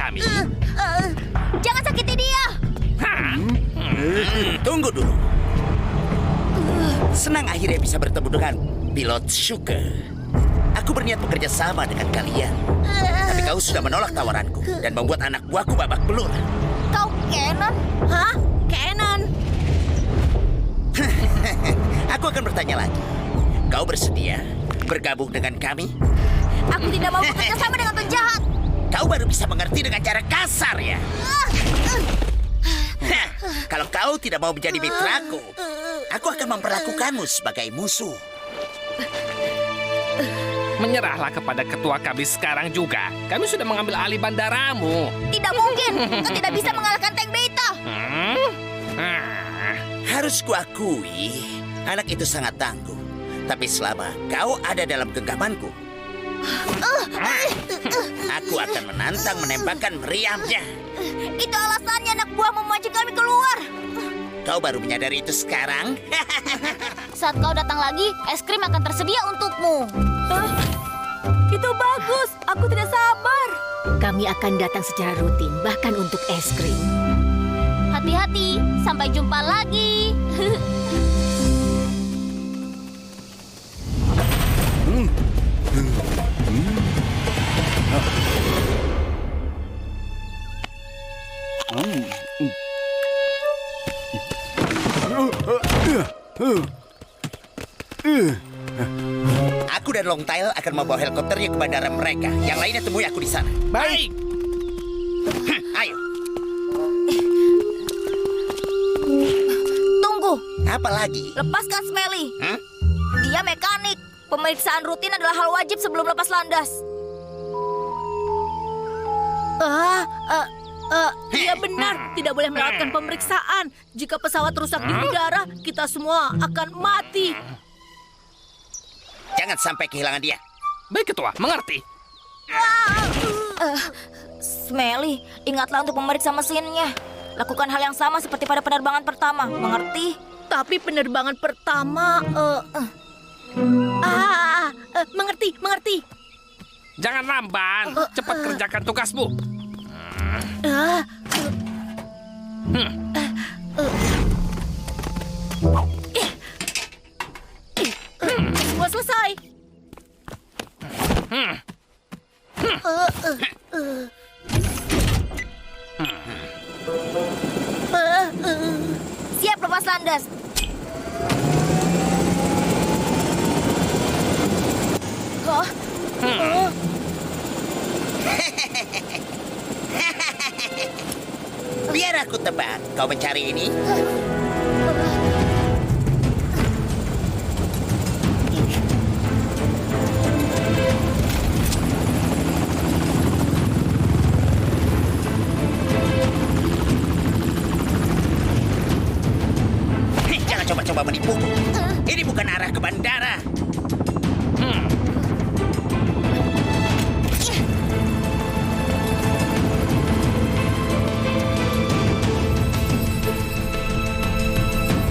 kami. Jangan sakiti dia. Tunggu dulu. Senang akhirnya bisa bertemu dengan pilot Sugar. Aku berniat bekerja sama dengan kalian. Tapi kau sudah menolak tawaranku dan membuat anak buahku babak belur. Kau Kenan? Hah? Kenan? Aku akan bertanya lagi. Kau bersedia bergabung dengan kami? Aku tidak mau bekerja sama dengan penjahat. Kau baru bisa mengerti dengan cara kasar ya? Kalau kau tidak mau menjadi mitraku, aku akan memperlakukanmu sebagai musuh. Menyerahlah kepada ketua kami sekarang juga. Kami sudah mengambil alih bandaramu. Tidak mungkin. Kau tidak bisa mengalahkan tank beta. Harus kuakui, anak itu sangat tangguh. Tapi selama kau ada dalam genggamanku, aku akan menantang menembakkan meriamnya. Itu alasannya anak buah memancing kami keluar. Kau baru menyadari itu sekarang? Saat kau datang lagi, es krim akan tersedia untukmu. Itu bagus. Aku tidak sabar. Kami akan datang secara rutin, bahkan untuk es krim. Hati-hati, sampai jumpa lagi. Aku dan Longtail akan membawa helikopternya ke bandara mereka. Yang lainnya temui aku di sana. Baik. Ayo. Tunggu, Apa lagi? lepaskan Smelly. Hah? Dia mekanik. Pemeriksaan rutin adalah hal wajib sebelum lepas landas. Dia benar. Tidak boleh melewatkan pemeriksaan. Jika pesawat rusak di udara, kita semua akan mati. Jangan sampai kehilangan dia. Baik, ketua. Mengerti. Smelly, ingatlah untuk memeriksa mesinnya. Lakukan hal yang sama seperti pada penerbangan pertama. Mengerti? Tapi penerbangan pertama... mengerti. Jangan lamban. Cepat kerjakan tugasmu. Semua selesai. Siap lepas landas. Biar aku tebak, kau mencari ini. Jangan coba-coba menipuku. Ini bukan arah ke bandara.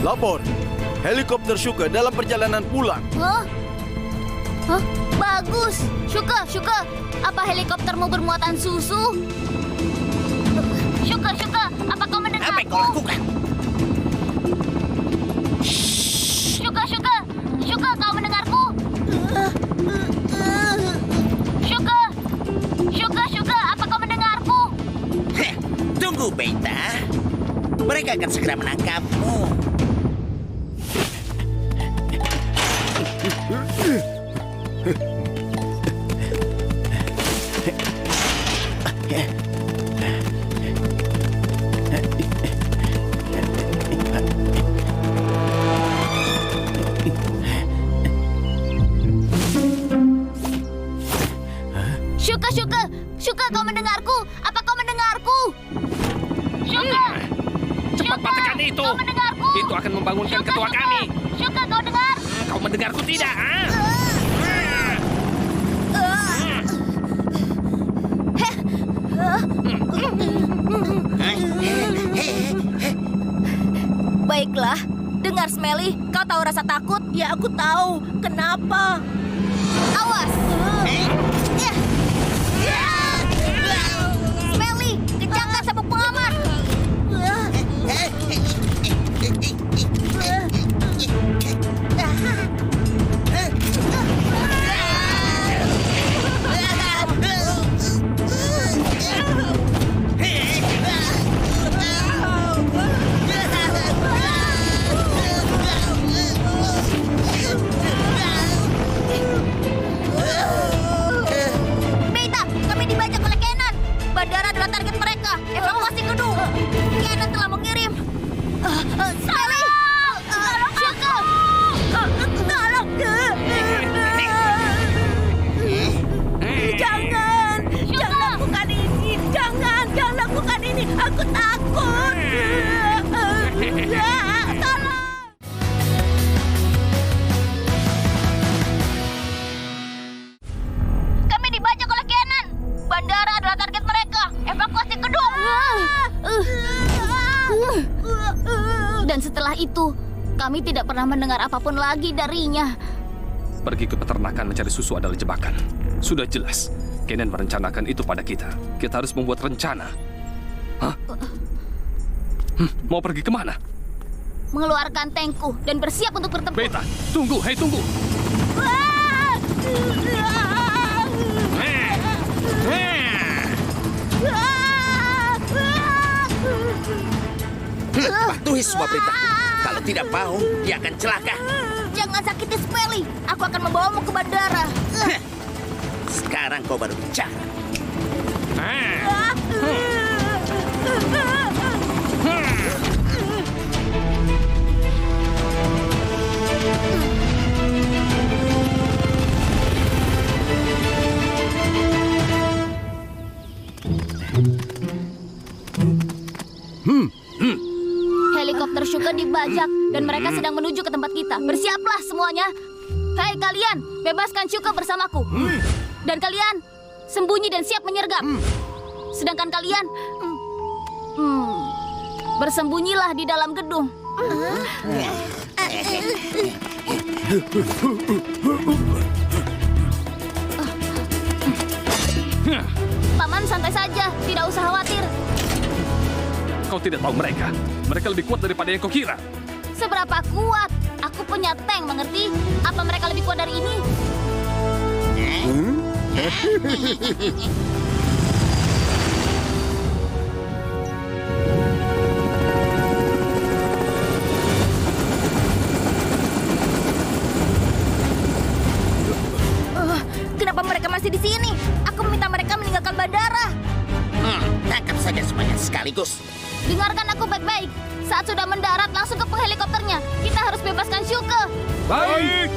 Lapor, helikopter Sugar dalam perjalanan pulang. Hah? Bagus. Syuka. Apa helikoptermu bermuatan susu? Syuka. Apa kau mendengarku? Apa yang kau lakukan? Syuka, kau mendengarku? Syuka, apa kau mendengarku? Tunggu, Beta. Mereka akan segera menangkapmu. Syuka, kau mendengarku? Apa kau mendengarku? Cepat matikan itu. Kau mendengarku? Itu akan membangunkan ketua kami. Syuka, kau dengar? Kau mendengarku tidak? Baiklah, dengar Smelly, kau tahu rasa takut? Ya, aku tahu. Kenapa? Awas! Smelly, adalah target mereka. Evakuasi gedung. Kenan telah mengirim. Sally! Shuka! Tolong! Jangan! Jangan lakukan ini! Jangan lakukan ini! Aku takut! Tolong! Kami dibajak oleh Kenan. Bandara adalah target mereka. Evakuasi gedung. Dan setelah itu, kami tidak pernah mendengar apapun lagi darinya. Pergi ke peternakan mencari susu adalah jebakan. Sudah jelas, Kenan merencanakan itu pada kita. Kita harus membuat rencana. Hah? Mau pergi kemana? Mengeluarkan tankku dan bersiap untuk bertempur. Beta, tunggu, hei tunggu. Patuhi semua perintahku. Kalau tidak mau, dia akan celaka. Jangan sakiti Smelly. Aku akan membawamu ke bandara. Sekarang kau baru bicara. Helikopter Shuka dibajak dan mereka sedang menuju ke tempat kita. Bersiaplah semuanya. Hei kalian, bebaskan Shuka bersamaku. Dan kalian, sembunyi dan siap menyergap. Sedangkan kalian, bersembunyilah di dalam gedung. Paman santai saja, tidak usah khawatir. Kau tidak tahu mereka. Mereka lebih kuat daripada yang kau kira. Seberapa kuat? Aku punya tank, mengerti? Apa mereka lebih kuat dari ini? Kenapa mereka masih di sini? Aku meminta mereka meninggalkan bandara. Tangkap saja semuanya sekaligus. Dengarkan aku baik-baik. Saat sudah mendarat, langsung ke helikopternya. Kita harus bebaskan Shuka. Baik.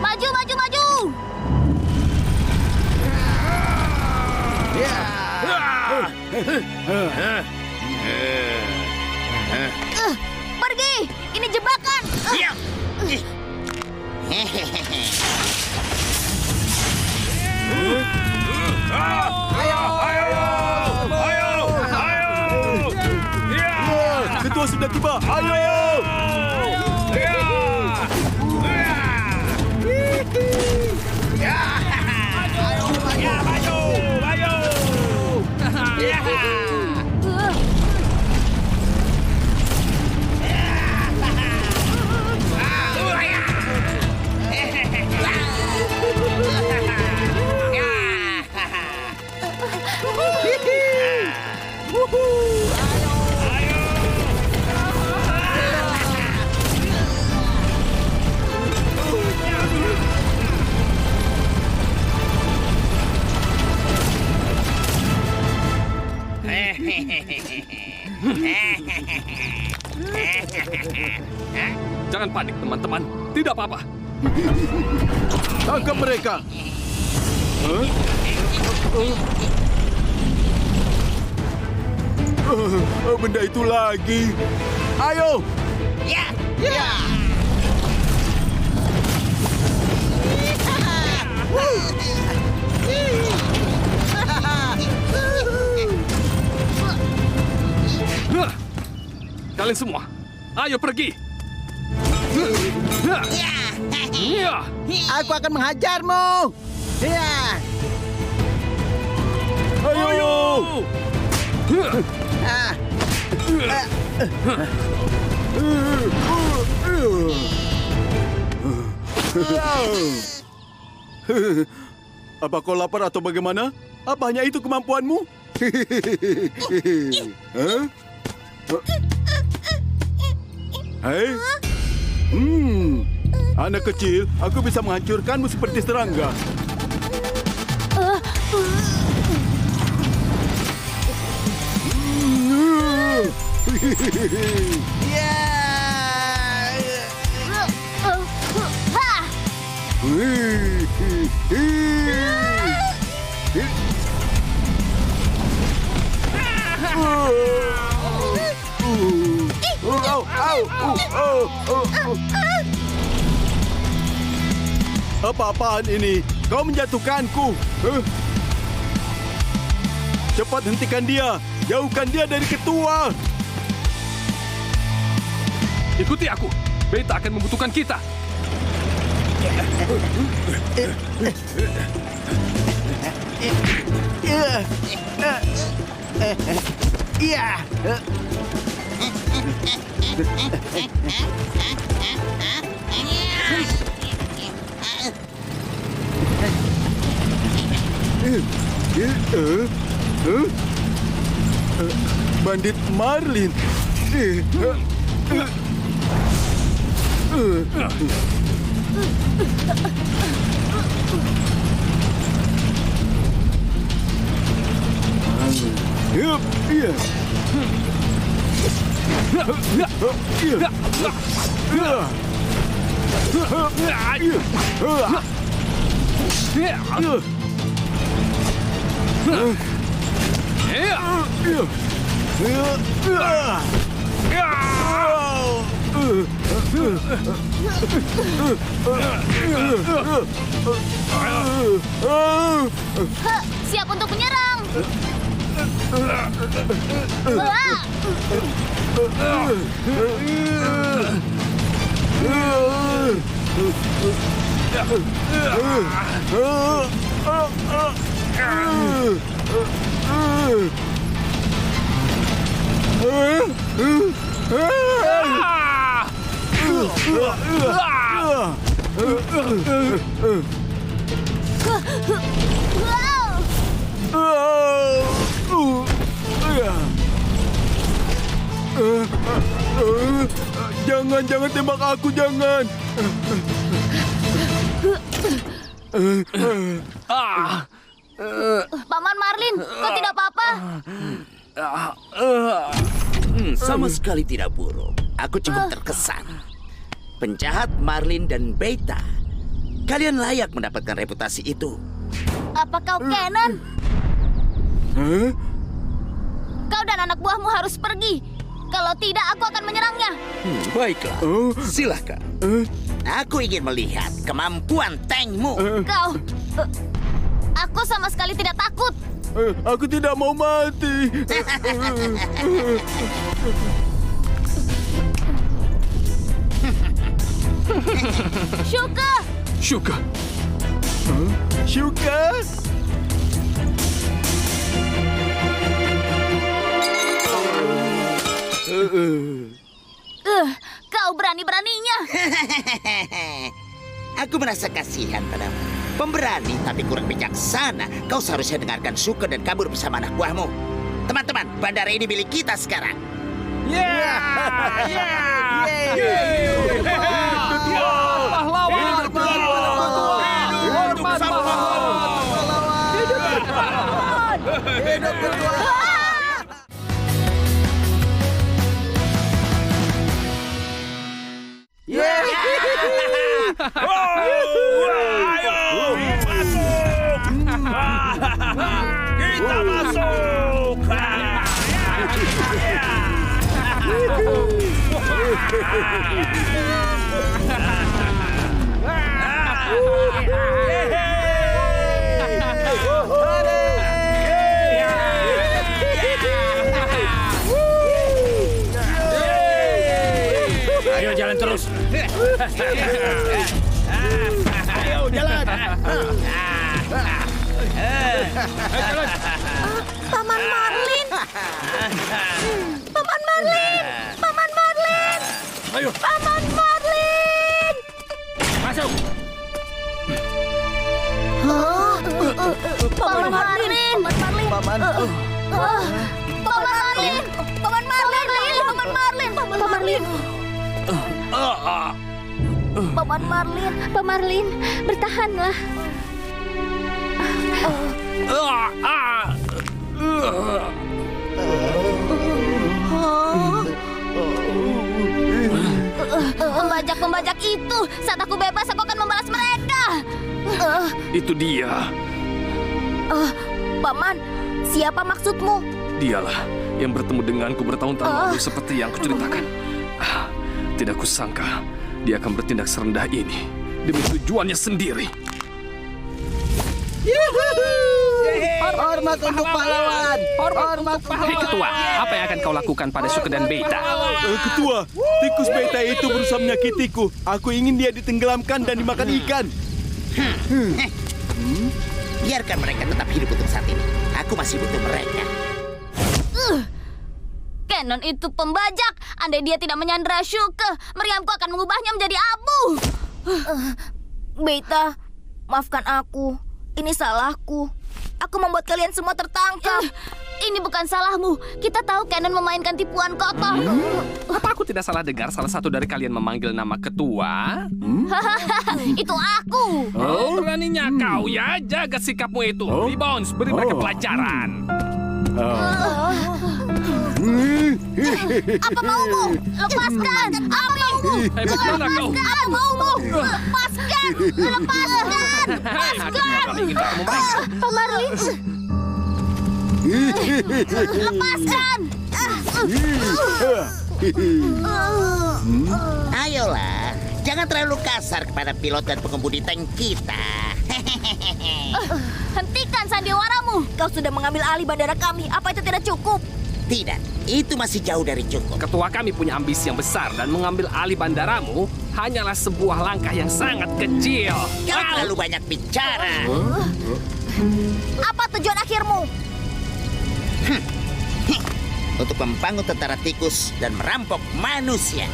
Maju, maju, maju! Pergi! Ini jebakan! Ya. Ketua sudah tiba. Ayo! Jangan panik, teman-teman. Tidak apa-apa. Tangkap mereka. Benda itu lagi. Ayo. Ya. Ya. Kalian semua, ayo pergi. Aku akan menghajarmu. Ya. Ayo. Apa kau lapar atau bagaimana? Apa hanya itu kemampuanmu? Hah? Hei? Anak kecil, aku bisa menghancurkanmu seperti serangga. Apa-apaan ini? Kau menjatuhkanku. Cepat hentikan dia. Jauhkan dia dari ketua. Ikuti aku. Beta akan membutuhkan kita. Bandit Marlin. Siap untuk menyerang. Jangan tembak aku, jangan. Paman Marlin, kau tidak apa-apa? Sama sekali tidak buruk. Aku cukup terkesan. Penjahat Marlin dan Beta. Kalian layak mendapatkan reputasi itu. Apa kau Kenan? Kau dan anak buahmu harus pergi. Kalau tidak, aku akan menyerangnya. Baiklah, silahkan. Aku ingin melihat kemampuan tankmu. Kau... aku sama sekali tidak takut. Aku tidak mau mati. Shuka! Shuka. Shuka? Kau berani-beraninya. Aku merasa kasihan padamu. Pemberani tapi kurang bijaksana. Kau seharusnya dengarkan Shuka dan kabur bersama anak buahmu. Teman-teman, bandara ini milik kita sekarang. Kita masuk. Ayo jalan terus. Ayo jalan. Paman Marlin! Paman Marlin! Paman Marlin! Ayo. Paman Marlin! Masuk. Paman Marlin! Paman. Paman Marlin! Paman Marlin! Marlin. Paman Marlin. Pak Marlin, bertahanlah. Pembajak-pembajak itu, saat aku bebas aku akan membalas mereka. Itu dia. Paman, siapa maksudmu? Dialah yang bertemu denganku bertahun-tahun lalu seperti yang kuceritakan. Tidak kusangka dia akan bertindak serendah ini demi tujuannya sendiri. Hormat untuk pahlawan. Hormat untuk Hei ketua, apa yang akan kau lakukan pada Suke dan Beta? Ketua, tikus beta itu berusaha menyakitiku. Aku ingin dia ditenggelamkan dan dimakan ikan. Biarkan mereka tetap hidup untuk saat ini. Aku masih butuh mereka. Cannon itu pembajak. Andai dia tidak menyandera Shuke, meriamku akan mengubahnya menjadi abu. Beta, maafkan aku. Ini salahku. Aku membuat kalian semua tertangkap. Ini bukan salahmu. Kita tahu Cannon memainkan tipuan kotor. Apa aku tidak salah dengar salah satu dari kalian memanggil nama ketua? Itu aku. Oh, beraninya kau ya. Jaga sikapmu itu. Rebounds, beri mereka pelajaran. Apa maumu? Lepaskan. Apa maumu? Bagaimana kau? Apa maumu? Lepaskan. Lepaskan. Kami ingin bertemu mereka. Pak Marlin. Lepaskan. Ayolah, jangan terlalu kasar kepada pilot dan pengemudi tank kita. Hentikan sandiwaramu. Kau sudah mengambil alih bandara kami. Apa itu tidak cukup? Tidak, itu masih jauh dari cukup. Ketua kami punya ambisi yang besar dan mengambil alih bandaramu hanyalah sebuah langkah yang sangat kecil. Kau terlalu banyak bicara. Apa tujuan akhirmu? Untuk membangun tentara tikus dan merampok manusia.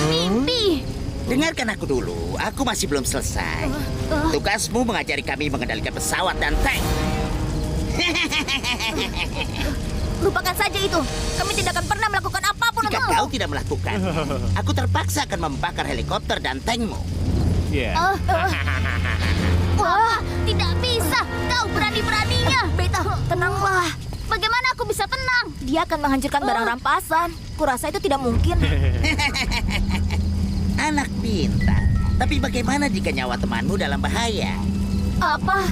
Mimpi. Dengarkan aku dulu, aku masih belum selesai. Tugasmu mengajari kami mengendalikan pesawat dan tank. Lupakan saja itu. Kami tidak akan pernah melakukan apapun Jika untukmu. kau tidak melakukan, aku terpaksa akan membakar helikopter dan tankmu. Wah, tidak bisa. Kau berani-beraninya. Beta, tenanglah. Bagaimana aku bisa tenang? Dia akan menghancurkan barang rampasan. Kurasa itu tidak mungkin. Anak pintar. Tapi bagaimana jika nyawa temanmu dalam bahaya? Apa?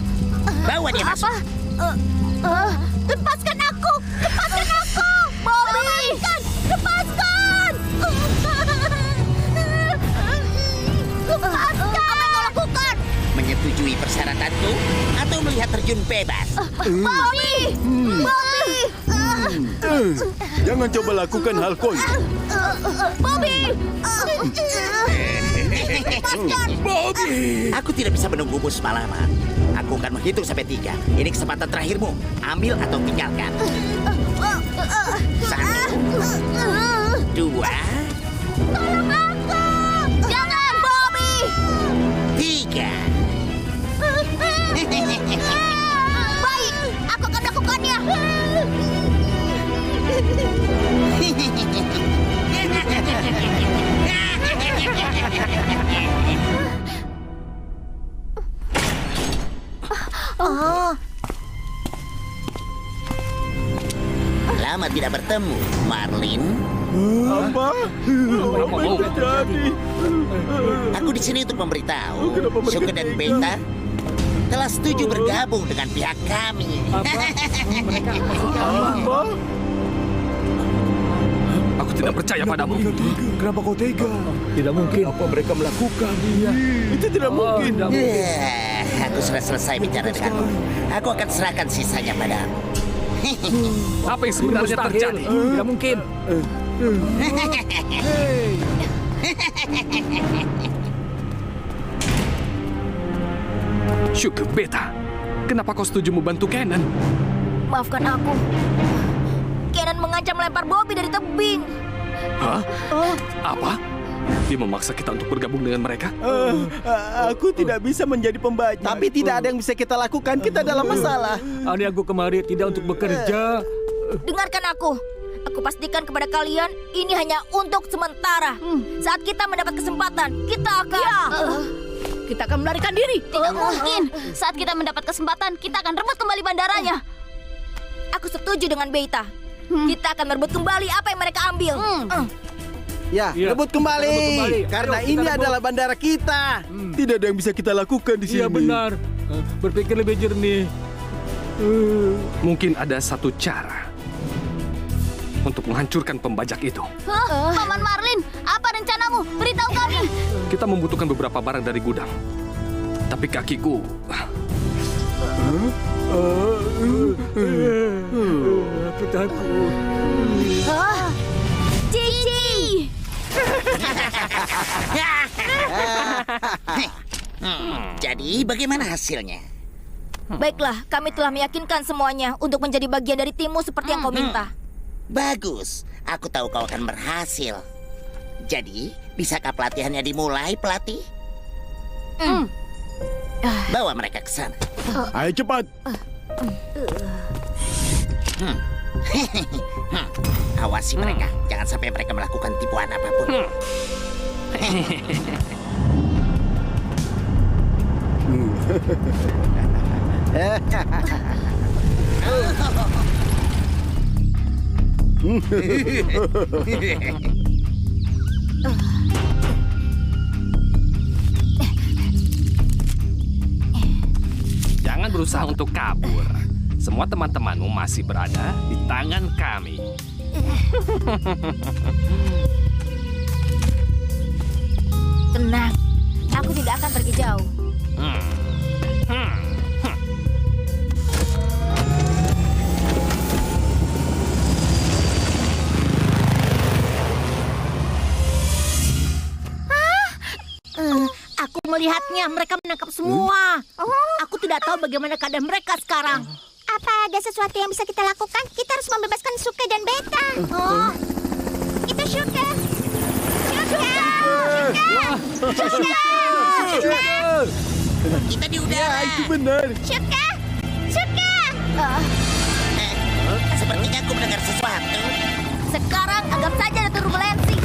Bawa dia masuk. Lepaskan aku! Lepaskan aku! Bobby! Lepaskan! Lepaskan! Apa yang kau lakukan? Menyetujui persyaratanku atau melihat terjun bebas? Bobby! Bobby! Jangan coba lakukan hal konyol. Bobby! Aku tidak bisa menunggumu semalaman. Aku akan menghitung sampai 3. Ini kesempatan terakhirmu. Ambil atau tinggalkan. 1, 2, Tolong aku! Jangan, Bobby! 3. Baik, aku akan melakukannya. Lama tidak bertemu, Marlin. Apa? Apa yang terjadi? Aku di sini untuk memberitahu Shuke dan Beta telah setuju bergabung dengan pihak kami. Apa? Aku tidak percaya padamu. Kenapa kau tega? Tidak mungkin. Apa mereka melakukan? Itu tidak mungkin. Aku sudah selesai bicara denganmu. Aku akan serahkan sisanya padamu. Apa yang sebenarnya terjadi? Tidak mungkin. Shuke, Beta, kenapa kau setuju membantu Cannon? Maafkan aku. Cannon mengancam melempar Bobby dari tebing. Hah? Apa? Dia memaksa kita untuk bergabung dengan mereka? Aku tidak bisa menjadi pembajak. Tapi tidak ada yang bisa kita lakukan. Kita dalam masalah. Ani aku kemari tidak untuk bekerja. Dengarkan aku. Aku pastikan kepada kalian, ini hanya untuk sementara. Saat kita mendapat kesempatan, kita akan... Kita akan melarikan diri. Tidak mungkin. Saat kita mendapat kesempatan, kita akan rebut kembali bandaranya. Aku setuju dengan Beita. Kita akan merebut kembali apa yang mereka ambil. Ya, rebut kembali. Karena Ayo, ini kita rebut. adalah bandara kita. Tidak ada yang bisa kita lakukan di sini. Iya benar. Berpikir lebih jernih. Mungkin ada satu cara untuk menghancurkan pembajak itu. Paman Marlin, apa rencanamu? Beritahu kami. Kita membutuhkan beberapa barang dari gudang. Tapi kakiku... Aku takut. Cici. Jadi bagaimana hasilnya? Baiklah, kami telah meyakinkan semuanya untuk menjadi bagian dari timmu seperti yang kau minta. Bagus, aku tahu kau akan berhasil. Jadi, bisakah pelatihannya dimulai, pelatih? Bawa mereka ke sana. Ayo cepat. Awasi mereka, jangan sampai mereka melakukan tipuan apapun. Jangan berusaha untuk kabur. Semua teman-temanmu masih berada di tangan kami. Tenang, aku tidak akan pergi jauh. Aku melihatnya, mereka menangkap semua. Aku tidak tahu bagaimana keadaan mereka sekarang. Apa ada sesuatu yang bisa kita lakukan? Kita harus membebaskan Shuka dan Beta. Itu Shuka. Kita di udara. Itu benar. Shuka. Sepertinya aku mendengar sesuatu. Sekarang anggap saja ada turbulensi.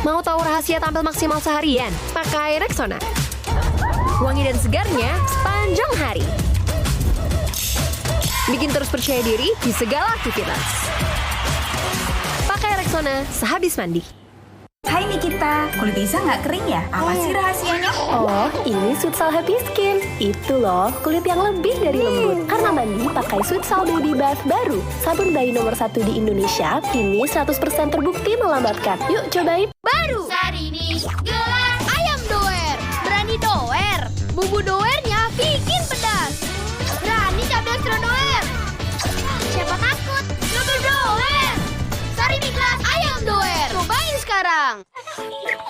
Mau tahu rahasia tampil maksimal seharian? Pakai Rexona. Wangi dan segarnya sepanjang hari. Bikin terus percaya diri di segala aktivitas. Pakai Rexona sehabis mandi. Hai Nikita, kulit Isa nggak kering ya? Apa sih rahasianya? Oh, ini Sweetsal Happy Skin. Itu loh, kulit yang lebih dari lembut. Karena mandi pakai Sweetsal Baby Bath baru. Sabun bayi nomor 1 di Indonesia, kini 100% terbukti melambatkan. Yuk cobain. Baru. Sarini, gelas ayam doer. Berani doer. Bumbu doernya bikin pedas. Berani cabai extra doer. Siapa takut? Coba doer. Sarini gelas ayam doer. Cobain sekarang.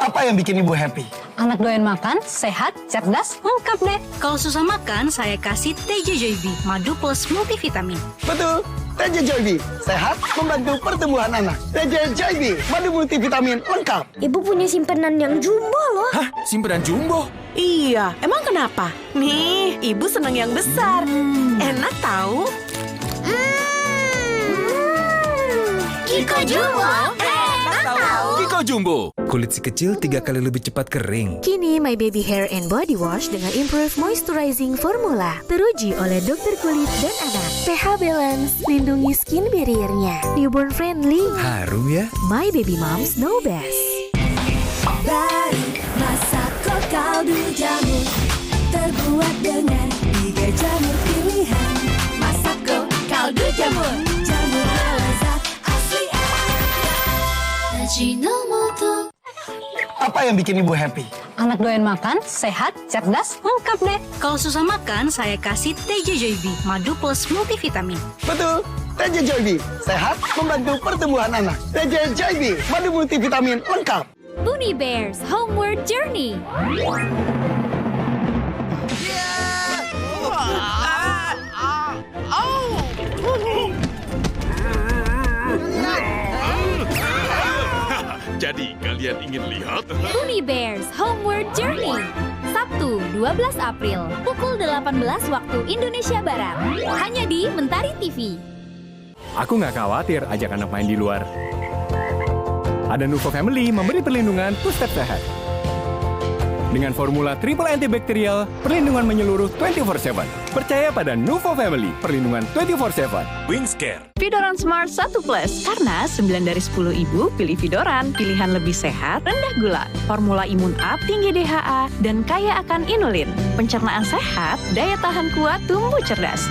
Apa yang bikin ibu happy? Anak doyan makan, sehat, cerdas, lengkap deh. Kalau susah makan, saya kasih TJ Joybi, madu plus multivitamin. Betul, TJ Joybi, sehat, membantu pertumbuhan anak. TJ Joybi, madu multivitamin, lengkap. Ibu punya simpenan yang jumbo loh. Hah? Simpenan jumbo? Iya, emang kenapa? Nih, ibu senang yang besar. Enak tahu. Kiko Jumbo. Kiko Jumbo. Kulit si kecil 3 kali lebih cepat kering. Kini My Baby Hair and Body Wash dengan Improved Moisturizing Formula. Teruji oleh dokter kulit dan anak. pH balance, lindungi skin barrier-nya. Newborn friendly. Harum ya? My Baby Moms know best. Baru Masako kaldu jamur, terbuat dengan 3 jamur pilihan. Masako kaldu jamur, jamur lezat asli Ajinomoto. Apa yang bikin ibu happy? Anak doyan makan, sehat, cerdas, lengkap deh. Kalau susah makan, saya kasih TJ Joybi, madu plus multivitamin. Betul, TJ Joybi, sehat, membantu pertumbuhan anak. TJ Joybi, madu multivitamin, lengkap. Bunny Bears Homeward Journey. kalian ingin lihat? Gummy Bears Homeward Journey. Sabtu, 12 April, pukul 18 waktu Indonesia Barat. Hanya di Mentari TV. Aku nggak khawatir ajak anak main di luar. Ada Nuvo Family memberi perlindungan plus step sehat. Dengan formula triple antibakterial, perlindungan menyeluruh 24/7. Percaya pada Nuvo Family, perlindungan 24/7. Wingscare. Vidoran Smart 1 Plus, karena 9 dari 10 ibu pilih Vidoran. Pilihan lebih sehat, rendah gula, formula imun up, tinggi DHA, dan kaya akan inulin. Pencernaan sehat, daya tahan kuat, tumbuh cerdas.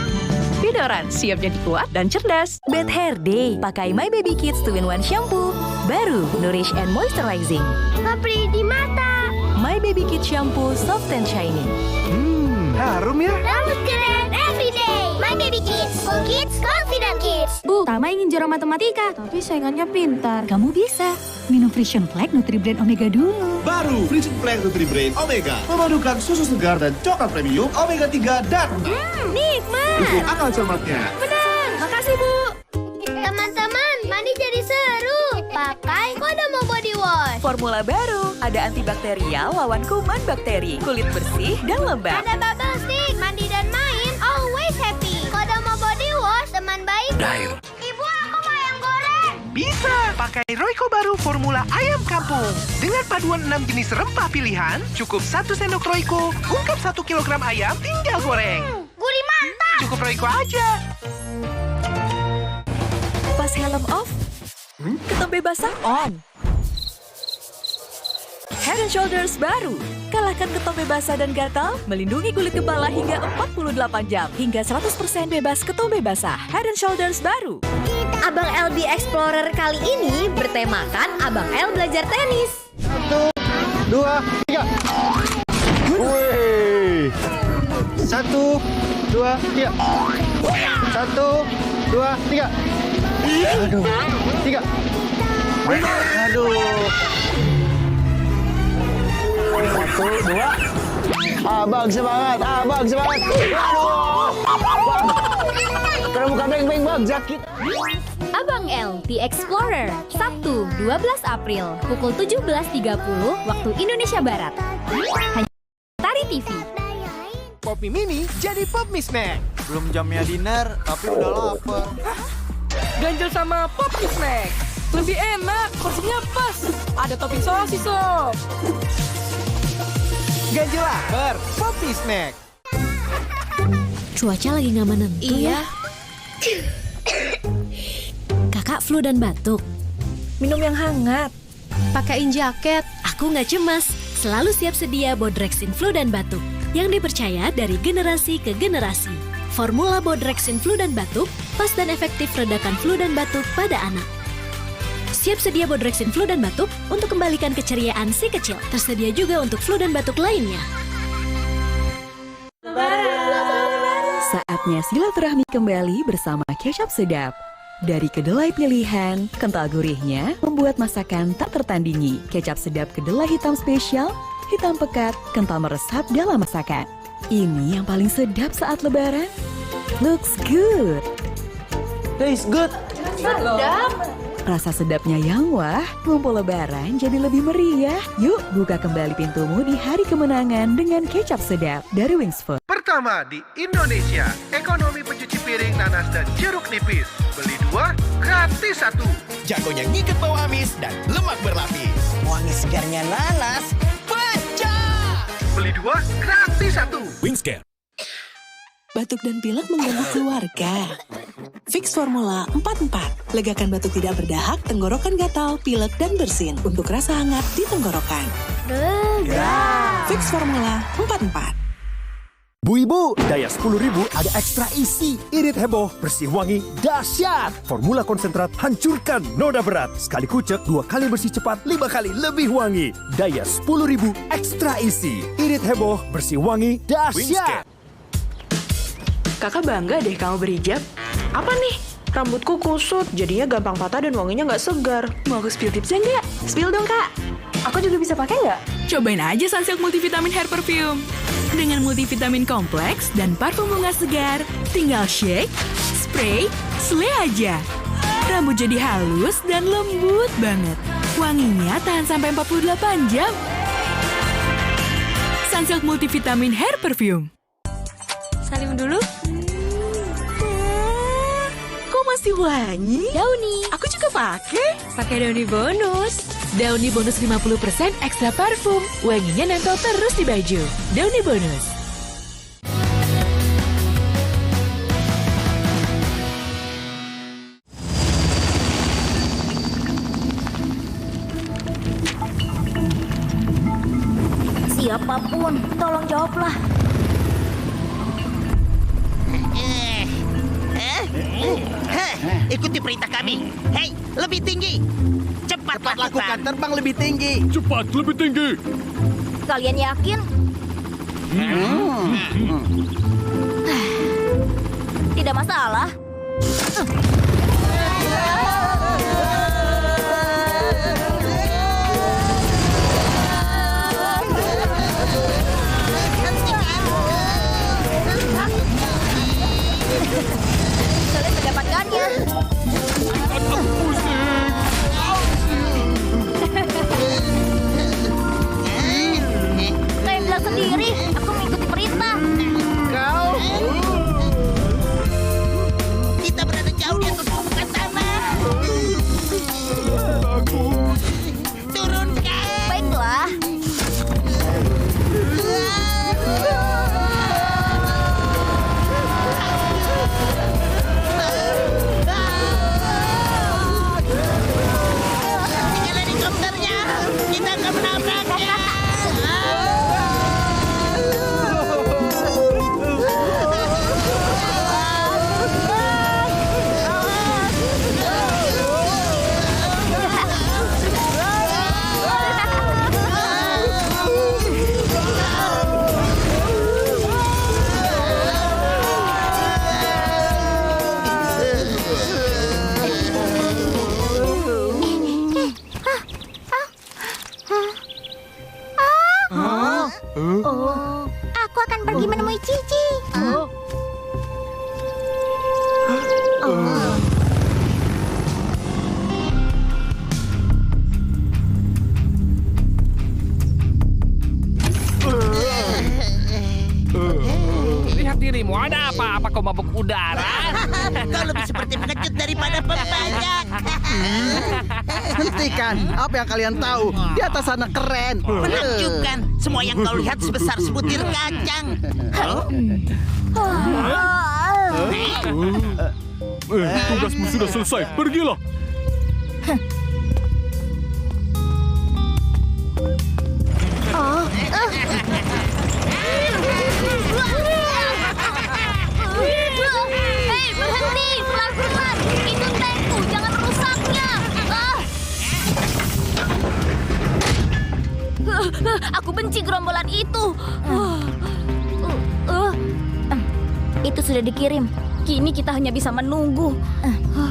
Vidoran, siap jadi kuat dan cerdas. Bad Hair Day, pakai My Baby Kids 2-in-1 Shampoo. Baru, Nourish and Moisturizing. Ngepri di mata. My Baby Kids Shampoo, soft and shiny. Harum ya? Rambut keren everyday. My Baby Kids. Cool Kids, Confident Kids. Bu, Tama ingin juara matematika, tapi saingannya pintar. Kamu bisa. Minum Frisian Flag Nutri-Brain Omega dulu. Baru Frisian Flag Nutri-Brain Omega. Memadukan susu segar dan coklat premium Omega 3 dan Nikmat. dukung akal cermatnya. Benar. Makasih, Bu. Teman-teman, mandi jadi seru. Pakai Kodomo Body Wash. Formula baru, ada antibakterial lawan kuman bakteri, kulit bersih dan lembab. Ada bubble stick, mandi dan main always happy. Kodomo Body Wash, teman baik. Dair. Ibu, aku mau ayam goreng. Bisa pakai Royco baru formula ayam kampung. Dengan paduan 6 jenis rempah pilihan, cukup 1 sendok Royco, ungkap 1 kilogram ayam, tinggal goreng. Gurih mantap. Cukup Royco aja. Pas helm off, ketombe basah on. Head and Shoulders baru. Kalahkan ketombe basah dan gatal, melindungi kulit kepala hingga 48 jam. Hingga 100% bebas ketombe basah. Head and Shoulders baru. Abang LB Explorer kali ini bertemakan Abang L belajar tenis. 1, 2, 3. Wih. 1, 2, 3. 1, 2, 3. Aduh. 3. Aduh. 1, 2. Abang semangat, abang semangat. Aduh. Karena buka beng-beng bang, sakit. Abang L, The Explorer. Sabtu, 12 April, pukul 17.30 waktu Indonesia Barat. Hanya Mentari TV. Pop Mie Mini jadi Pop Mie Snack. Belum jamnya dinner, tapi udah lapar. Ganjel sama Pop Mie Snack. Lebih enak, porsinya pas. Ada topping sosis loh. Ganjel lapar, Pop Mie Snack. Cuaca lagi nggak menentu. Iya. Kakak flu dan batuk. Minum yang hangat. Pakaiin jaket. Aku nggak cemas. Selalu siap sedia Bodrexin flu dan batuk. Yang dipercaya dari generasi ke generasi. Formula Bodrexin flu dan batuk, pas dan efektif redakan flu dan batuk pada anak. Siap sedia Bodrexin flu dan batuk untuk kembalikan keceriaan si kecil. Tersedia juga untuk flu dan batuk lainnya. Saatnya silaturahmi kembali bersama kecap sedap. Dari kedelai pilihan, kental gurihnya membuat masakan tak tertandingi. Kecap sedap kedelai hitam spesial, hitam pekat, kental meresap dalam masakan. Ini yang paling sedap saat lebaran. Looks good. Tastes good. Sedap. Rasa sedapnya yang wah, ngumpul lebaran jadi lebih meriah. Yuk, buka kembali pintumu di hari kemenangan dengan kecap sedap dari Wings Food. Pertama di Indonesia, ekonomi pencuci piring, nanas, dan jeruk nipis. Beli 2, gratis 1. Jagonya ngikat bau amis dan lemak berlapis. Wangi segarnya nanas, pecah. Beli 2, gratis 1. Wingscare. Batuk dan pilek mengganggu keluarga. Fix Formula 44. Legakan batuk tidak berdahak, tenggorokan gatal, pilek, dan bersin. Untuk rasa hangat di tenggorokan. Fix Formula 44. Bu Ibu, daya 10.000 ada ekstra isi. Irit heboh, bersih wangi, dahsyat. Formula konsentrat hancurkan noda berat. Sekali kucek, 2 kali bersih cepat, 5 kali lebih wangi. Daya 10.000 ekstra isi. Irit heboh, bersih wangi, dahsyat. Kakak bangga deh kamu berhijab. Apa nih? Rambutku kusut, jadinya gampang patah dan wanginya nggak segar. Mau aku spill tipsnya nggak? Spill dong, Kak. Aku juga bisa pakai nggak? Cobain aja Sunsilk Multivitamin Hair Perfume. Dengan multivitamin kompleks dan parfum bunga segar, tinggal shake, spray, slay aja. Rambut jadi halus dan lembut banget. Wanginya tahan sampai 48 jam. Sunsilk Multivitamin Hair Perfume. Salim dulu. Kok masih wangi? Downy. Aku juga pakai. Pakai Downy bonus. Downy bonus 50% ekstra parfum. Wanginya nempel terus di baju. Downy bonus. Siapapun, tolong jawablah. Ikuti perintah kami. Hei, lebih tinggi. Cepat lakukan. Terbang lebih tinggi. Cepat, lebih tinggi. Kalian yakin? Tidak masalah. Kalian mendapatkannya. Kalian bilang sendiri, aku mengikuti perintah. Kau? Kita berada jauh di atas permukaan tanah. Turunkan. Baiklah. Tinggal helikopternya. Kita akan menabraknya. Oh, aku akan pergi menemui Cici. Lihat dirimu, ada apa? Apa kau mabuk udara? Kau lebih seperti pengecut daripada pembajak. Hentikan. Apa yang kalian tahu? Di atas sana keren. Menakjubkan. Semua yang kau lihat sebesar sebutir kacang. Tugasmu sudah selesai. Pergilah. Hei, berhenti! Pelan-pelan! Itu tankku, jangan rusaknya! Aku benci gerombolan itu. Itu sudah dikirim. Kini kita hanya bisa menunggu.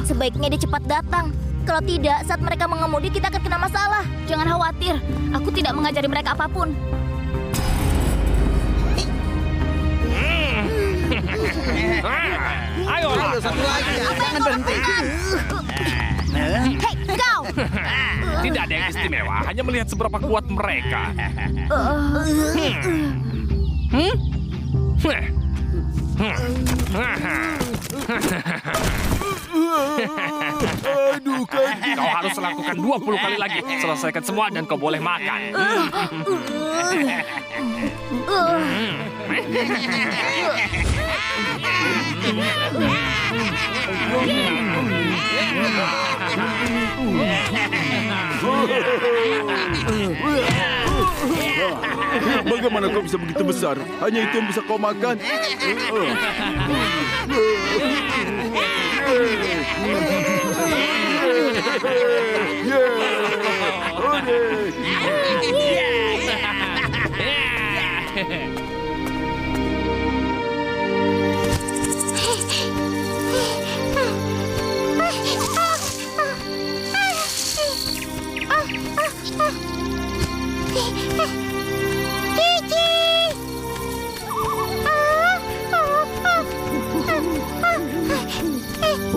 Sebaiknya dia cepat datang. Kalau tidak, saat mereka mengemudi, kita akan kena masalah. Jangan khawatir, aku tidak mengajari mereka apapun. Ayo, satu lagi. Jangan berhenti. Hei, kau! Tidak ada yang istimewa, hanya melihat seberapa kuat mereka. Aduh, kaki. Kau harus lakukan 20 kali lagi. Selesaikan semua dan kau boleh makan. Bagaimana kau bisa begitu besar? Hanya itu yang bisa kau makan?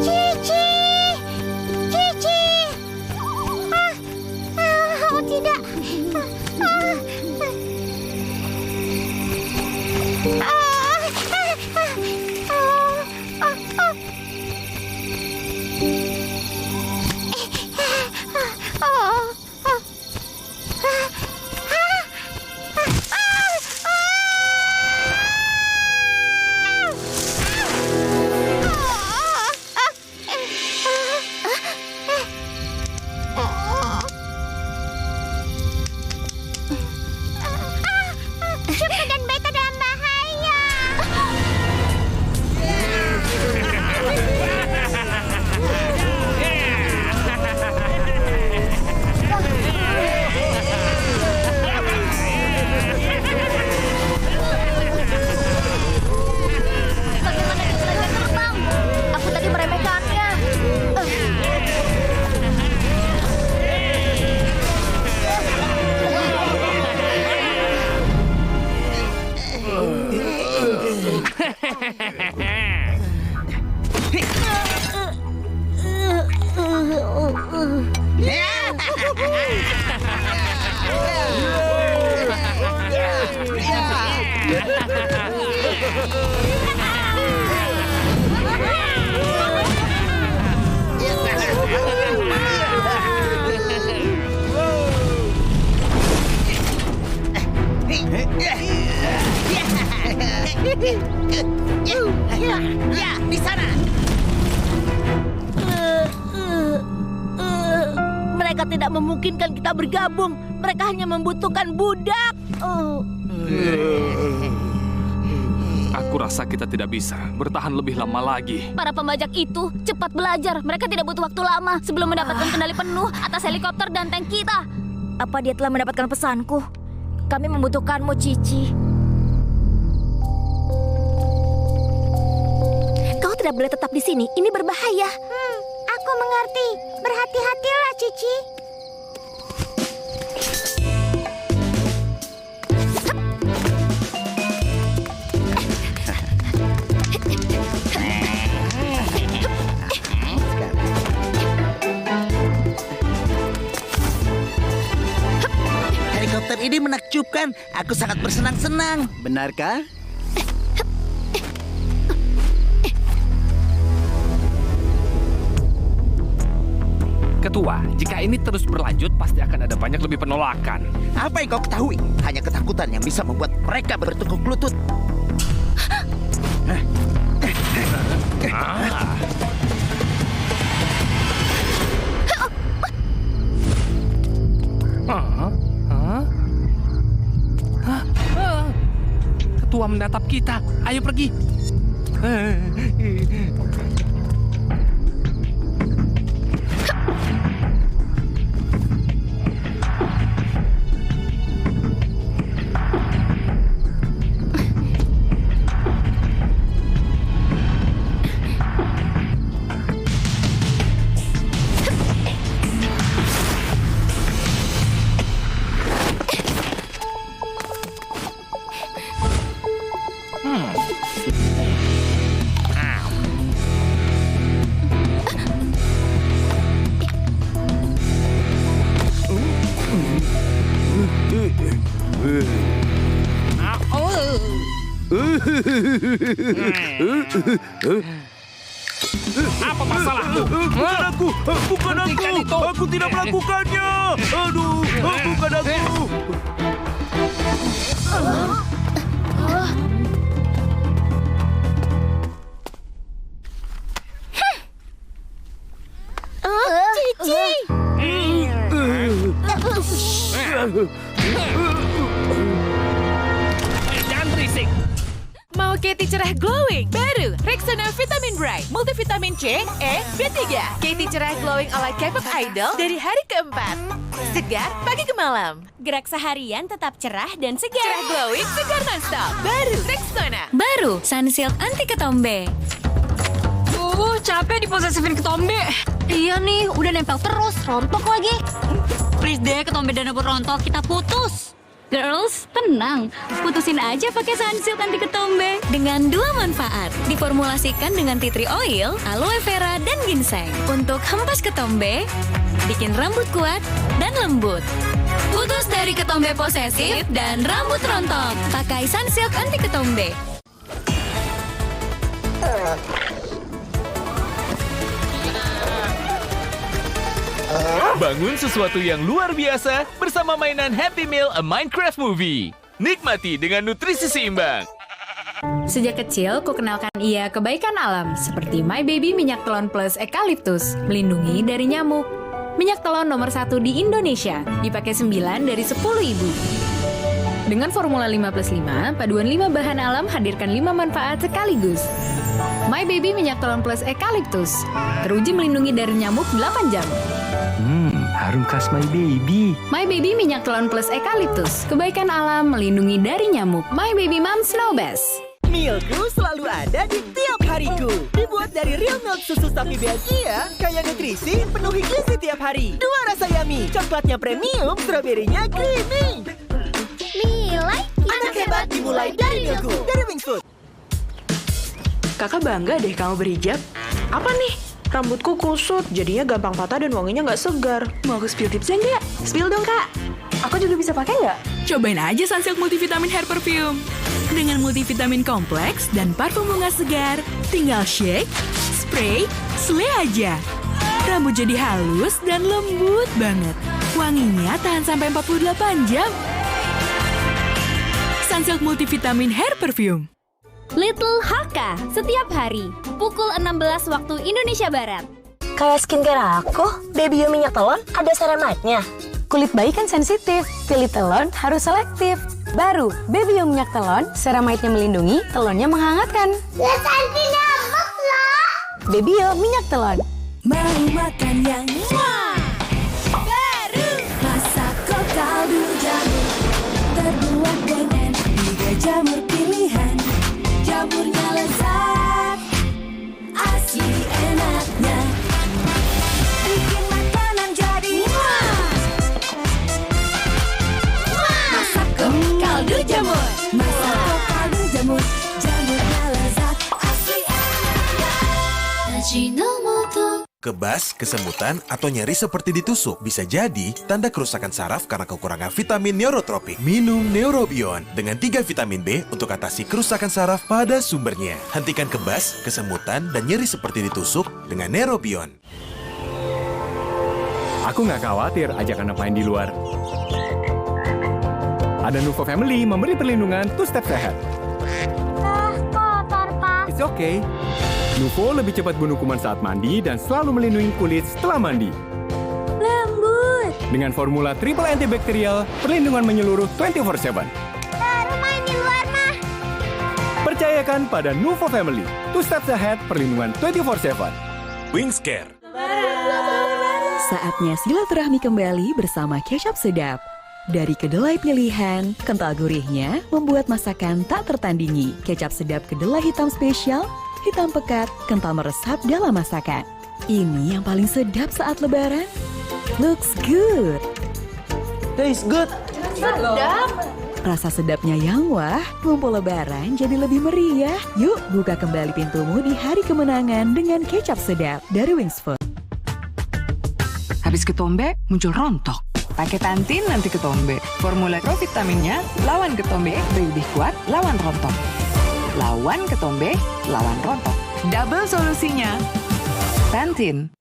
Cici! Shuka dan Beta dalam bahaya. Bagaimana kita bisa terbang? Aku tadi meremehkannya. Ya, di sana. Mereka tidak memungkinkan kita bergabung. Mereka hanya membutuhkan budak. Aku rasa kita tidak bisa bertahan lebih lama lagi. Para pembajak itu cepat belajar. Mereka tidak butuh waktu lama sebelum mendapatkan kendali penuh atas helikopter dan tank kita. Apa dia telah mendapatkan pesanku? Kami membutuhkanmu, Cici. Kau tidak boleh tetap di sini. Ini berbahaya. Aku mengerti. Berhati-hatilah, Cici. Helikopter ini menakjubkan. Aku sangat bersenang-senang. Benarkah? Ketua, jika ini terus berlanjut, pasti akan ada banyak lebih penolakan. Apa yang kau ketahui? Hanya ketakutan yang bisa membuat mereka bertekuk lutut. Ketua menatap kita. Ayo pergi. Apa masalahmu? Bukan aku! Bukan aku! Aku tidak melakukannya! Aduh! Bukan aku! Cici! Jangan berisik! Mau Katy cerah glowing? Baru Rexona Vitamin Bright, multivitamin C, E, B3. Katy cerah glowing ala K-pop idol dari hari keempat. Segar pagi ke malam. Gerak seharian tetap cerah dan segar. Cerah glowing, segar non-stop. Baru Rexona. Baru Sunsilk anti ketombe. Capek diposesifin ketombe. Iya nih, udah nempel terus, rontok lagi. Please deh ketombe dan rambut rontok, kita putus. Girls, tenang. Putusin aja pakai Sunsilk anti ketombe. Dengan 2 manfaat. Diformulasikan dengan tea tree oil, aloe vera, dan ginseng. Untuk hempas ketombe, bikin rambut kuat dan lembut. Putus dari ketombe posesif dan rambut rontok. Pakai Sunsilk anti ketombe. Bangun sesuatu yang luar biasa bersama mainan Happy Meal A Minecraft Movie. Nikmati dengan nutrisi seimbang. Sejak kecil, kukenalkan ia kebaikan alam, seperti My Baby Minyak Telon Plus Eucalyptus, melindungi dari nyamuk. Minyak telon nomor 1 di Indonesia, dipakai 9 dari 10 ibu. Dengan formula 5+5, paduan 5 bahan alam hadirkan 5 manfaat sekaligus. My Baby Minyak Telon Plus Eucalyptus, teruji melindungi dari nyamuk 8 jam. Harum khas My Baby. My Baby Minyak Telon Plus Eucalyptus, kebaikan alam melindungi dari nyamuk. My Baby Mom Snow Best. Milku selalu ada di tiap hariku. Dibuat dari real milk susu sapi Belgia, kaya nutrisi, penuhi gizi tiap hari. 2 rasa yummy, coklatnya premium, stroberinya creamy. Nilai anak hebat dimulai dari Milku, dari Wings Food. Kakak bangga deh kamu berhijab. Apa nih? Rambutku kusut, jadinya gampang patah dan wanginya nggak segar. Mau aku spill tipsnya nggak? Spill dong, Kak. Aku juga bisa pakai nggak? Cobain aja Sunsilk Multivitamin Hair Perfume. Dengan multivitamin kompleks dan parfum bunga segar, tinggal shake, spray, slay aja. Rambut jadi halus dan lembut banget. Wanginya tahan sampai 48 jam. Sunsilk Multivitamin Hair Perfume. Little Haka, setiap hari, pukul 16 waktu Indonesia Barat. Kayak skincare aku, Baby You minyak telon ada ceramidnya. Kulit bayi kan sensitif, pilih telon harus selektif. Baru, Baby You minyak telon, ceramidnya melindungi, telonnya menghangatkan. Santi nyamuk loh. Baby You minyak telon. Mau makan yang baru, masak kaldu jamur, terbuat dengan 3 jamur pilihan. Jamurnya lezat, asli enaknya, bikin makanan jadi masak kaldu jamur, masak kaldu jamur, jamurnya lezat, asli enaknya, Ajinomoto. Kebas, kesemutan, atau nyeri seperti ditusuk bisa jadi tanda kerusakan saraf karena kekurangan vitamin neurotropik. Minum Neurobion dengan 3 vitamin B untuk atasi kerusakan saraf pada sumbernya. Hentikan kebas, kesemutan, dan nyeri seperti ditusuk dengan Neurobion. Aku nggak khawatir ajak anak main di luar. Ada Nuvo Family memberi perlindungan 2 step sehat. Kotor, Pak. It's okay. Nuvo lebih cepat bunuh kuman saat mandi dan selalu melindungi kulit setelah mandi. Lembut. Dengan formula triple antibakterial, perlindungan menyeluruh 24/7. Baru main di luar mah. Percayakan pada Nuvo Family. 2 steps ahead, perlindungan 24/7. Wingscare. Saatnya silaturahmi kembali bersama kecap sedap. Dari kedelai pilihan, kental gurihnya membuat masakan tak tertandingi. Kecap sedap kedelai hitam spesial, hitam pekat, kental meresap dalam masakan. Ini yang paling sedap saat lebaran. Looks good. Taste good. Sedap. Rasa sedapnya yang wah, ngumpul lebaran jadi lebih meriah. Yuk buka kembali pintumu di hari kemenangan dengan kecap sedap dari Wings Food. Habis ketombe, muncul rontok. Pakai Pantene nanti ketombe. Formula Pro vitaminnya lawan ketombe, lebih kuat lawan rontok. Lawan ketombe, lawan rontok. Double solusinya. Pantene.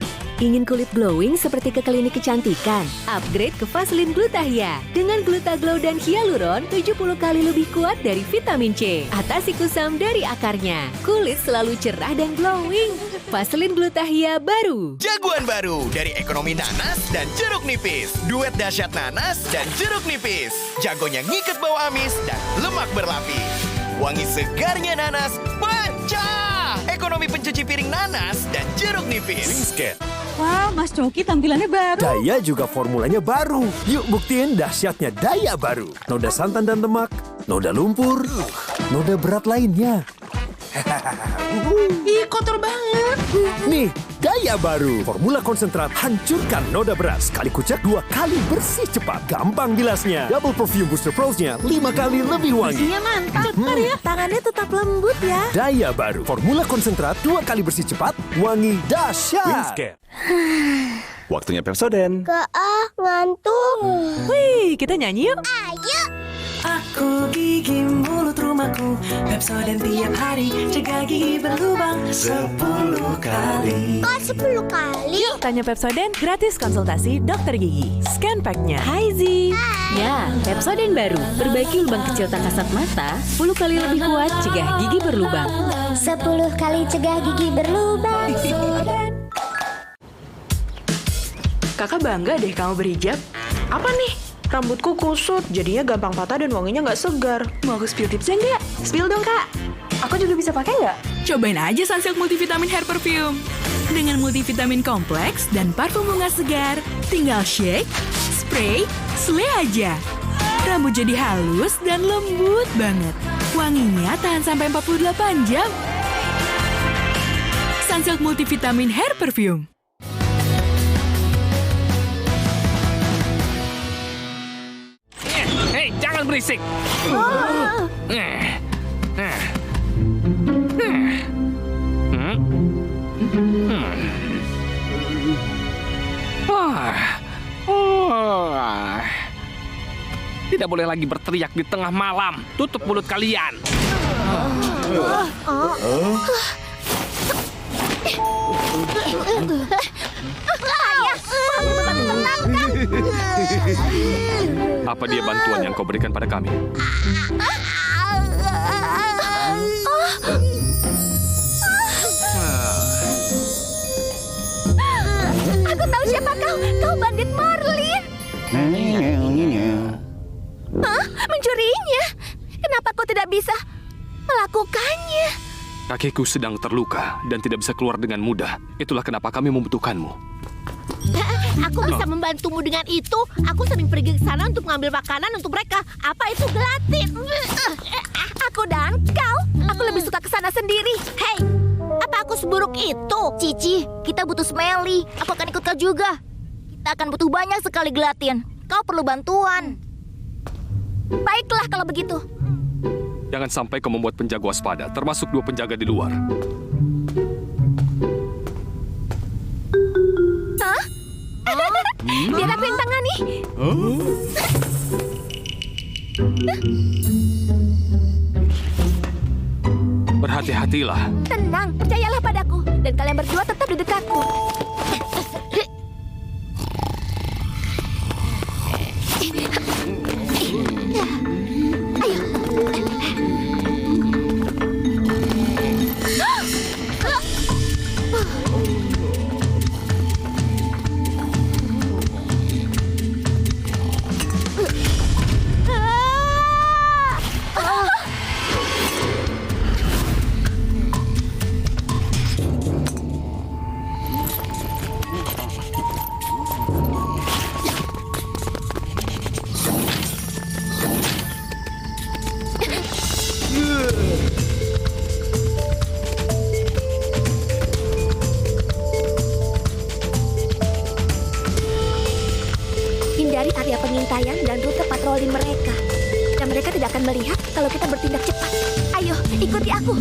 Ingin kulit glowing seperti ke klinik kecantikan? Upgrade ke Vaseline Glutathione. Dengan Glutaglow dan Hyaluron, 70 kali lebih kuat dari vitamin C. Atasi kusam dari akarnya. Kulit selalu cerah dan glowing. Vaseline Glutathione baru. Jagoan baru dari ekonomi nanas dan jeruk nipis. Duet dahsyat nanas dan jeruk nipis. Jagonya ngikat bau amis dan lemak berlapis. Wangi segarnya nanas pecah. Ekonomi pencuci piring nanas dan jeruk nipis. Wingscare. Wah, Mas Coki tampilannya baru. Daya juga formulanya baru. Yuk buktiin dahsyatnya Daya baru. Noda santan dan lemak, noda lumpur, noda berat lainnya. Ih, kotor banget. Nih, Daya baru. Formula konsentrat hancurkan noda berat. Sekali kucek 2 kali bersih cepat. Gampang bilasnya. Double perfume booster pros-nya 5 kali lebih wangi. Bersihnya mantap. Cepat ya, tangannya tetap lembut ya. Daya baru. Formula konsentrat 2 kali bersih cepat, wangi dahsyat. Wingscare. waktunya Pepsodent. Ngantuk. Wih, kita nyanyi yuk. Ayo. Aku gigi mulut rumahku, Pepsodent tiap hari, cegah gigi berlubang 10 kali. Kok 10 kali? Yuk tanya Pepsodent, gratis konsultasi dokter gigi. Scan pack-nya. Hai Zi. Ya, Pepsodent baru. Perbaiki lubang kecil tak kasat mata, 10 kali lebih kuat cegah gigi berlubang. 10 kali cegah gigi berlubang. Kakak bangga deh kamu berhijab. Apa nih? Rambutku kusut, jadinya gampang patah dan wanginya nggak segar. Mau aku spill tipsnya nggak? Spill dong, Kak. Aku juga bisa pakai nggak? Cobain aja Sunsilk Multivitamin Hair Perfume. Dengan multivitamin kompleks dan parfum bunga segar, tinggal shake, spray, slay aja. Rambut jadi halus dan lembut banget. Wanginya tahan sampai 48 jam. Sunsilk Multivitamin Hair Perfume. Hei, jangan berisik. Tidak boleh lagi berteriak di tengah malam. Tutup mulut kalian. Ayah, kamu memang tenangkan. Apa dia bantuan yang kau berikan pada kami? Aku tahu siapa kau. Kau bandit Marlin. Hah? Mencurinya? Kenapa kau tidak bisa melakukannya? Kakiku sedang terluka dan tidak bisa keluar dengan mudah. Itulah kenapa kami membutuhkanmu. Aku bisa membantumu dengan itu. Aku sering pergi ke sana untuk mengambil makanan untuk mereka. Apa itu gelatin? Aku dan kau. Aku lebih suka ke sana sendiri. Hei, apa aku seburuk itu? Cici, kita butuh Smelly. Aku akan ikut kau juga. Kita akan butuh banyak sekali gelatin. Kau perlu bantuan. Baiklah kalau begitu. Jangan sampai kau membuat penjaga waspada, termasuk 2 penjaga di luar. Hah? Biar aku yang tangani. Berhati-hatilah. Tenang, percayalah padaku. Dan kalian berdua tetap di dekatku. Hindari area pengintaian dan rute patroli mereka. Dan mereka tidak akan melihat kalau kita bertindak cepat. Ayo, ikuti aku.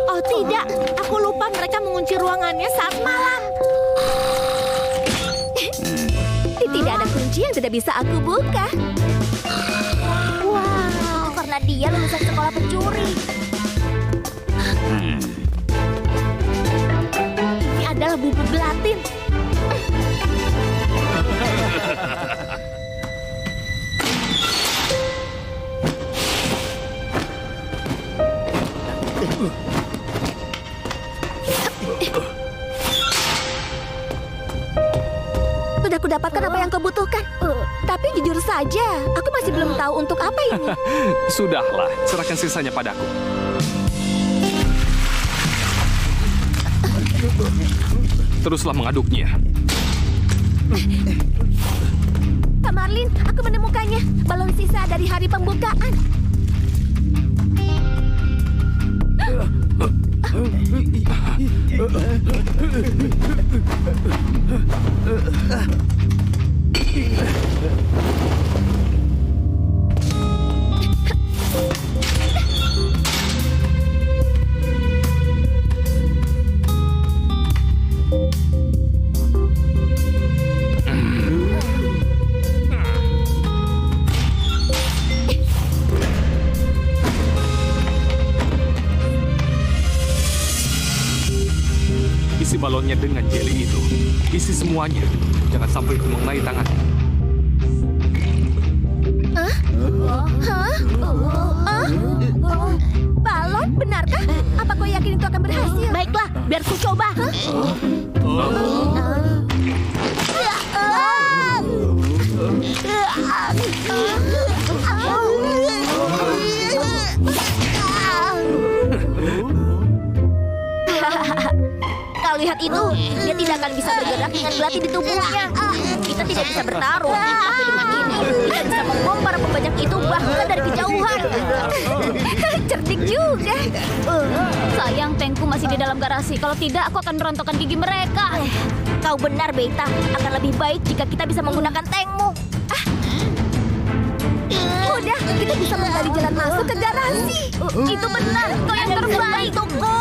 Oh tidak, aku lupa mereka mengunci ruangannya saat malam. Tidak ada kunci yang tidak bisa aku buka. Wow, karena dia lulusan sekolah pencuri. Ini adalah bubuk gelatin. Sudah kudapatkan apa yang kau butuhkan. Tapi jujur saja, aku masih belum tahu untuk apa ini. Sudahlah, serahkan sisanya padaku. Teruslah mengaduknya. Kak Marlin, aku menemukannya. Balon sisa dari hari pembukaan. Isi balonnya dengan jeli itu. Isi semuanya. Jangan sampai itu mengenai tangan. Balon, benarkah? Apa kau yakin itu akan berhasil? Baiklah, biar ku coba. Kau lihat itu, dia tidak akan bisa bergerak dengan gelatin di tubuhnya. Kita tidak bisa bertarung, tapi dengan ini kita bisa membom para pembajak itu bahkan dari kejauhan. Cerdik juga. Sayang, tankku masih di dalam garasi. Kalau tidak, aku akan merontokkan gigi mereka. Kau benar, Beta. Akan lebih baik jika kita bisa menggunakan tankmu. Udah, kita bisa menggali jalan masuk ke garasi. Itu benar, kau yang terbaik. Tunggu.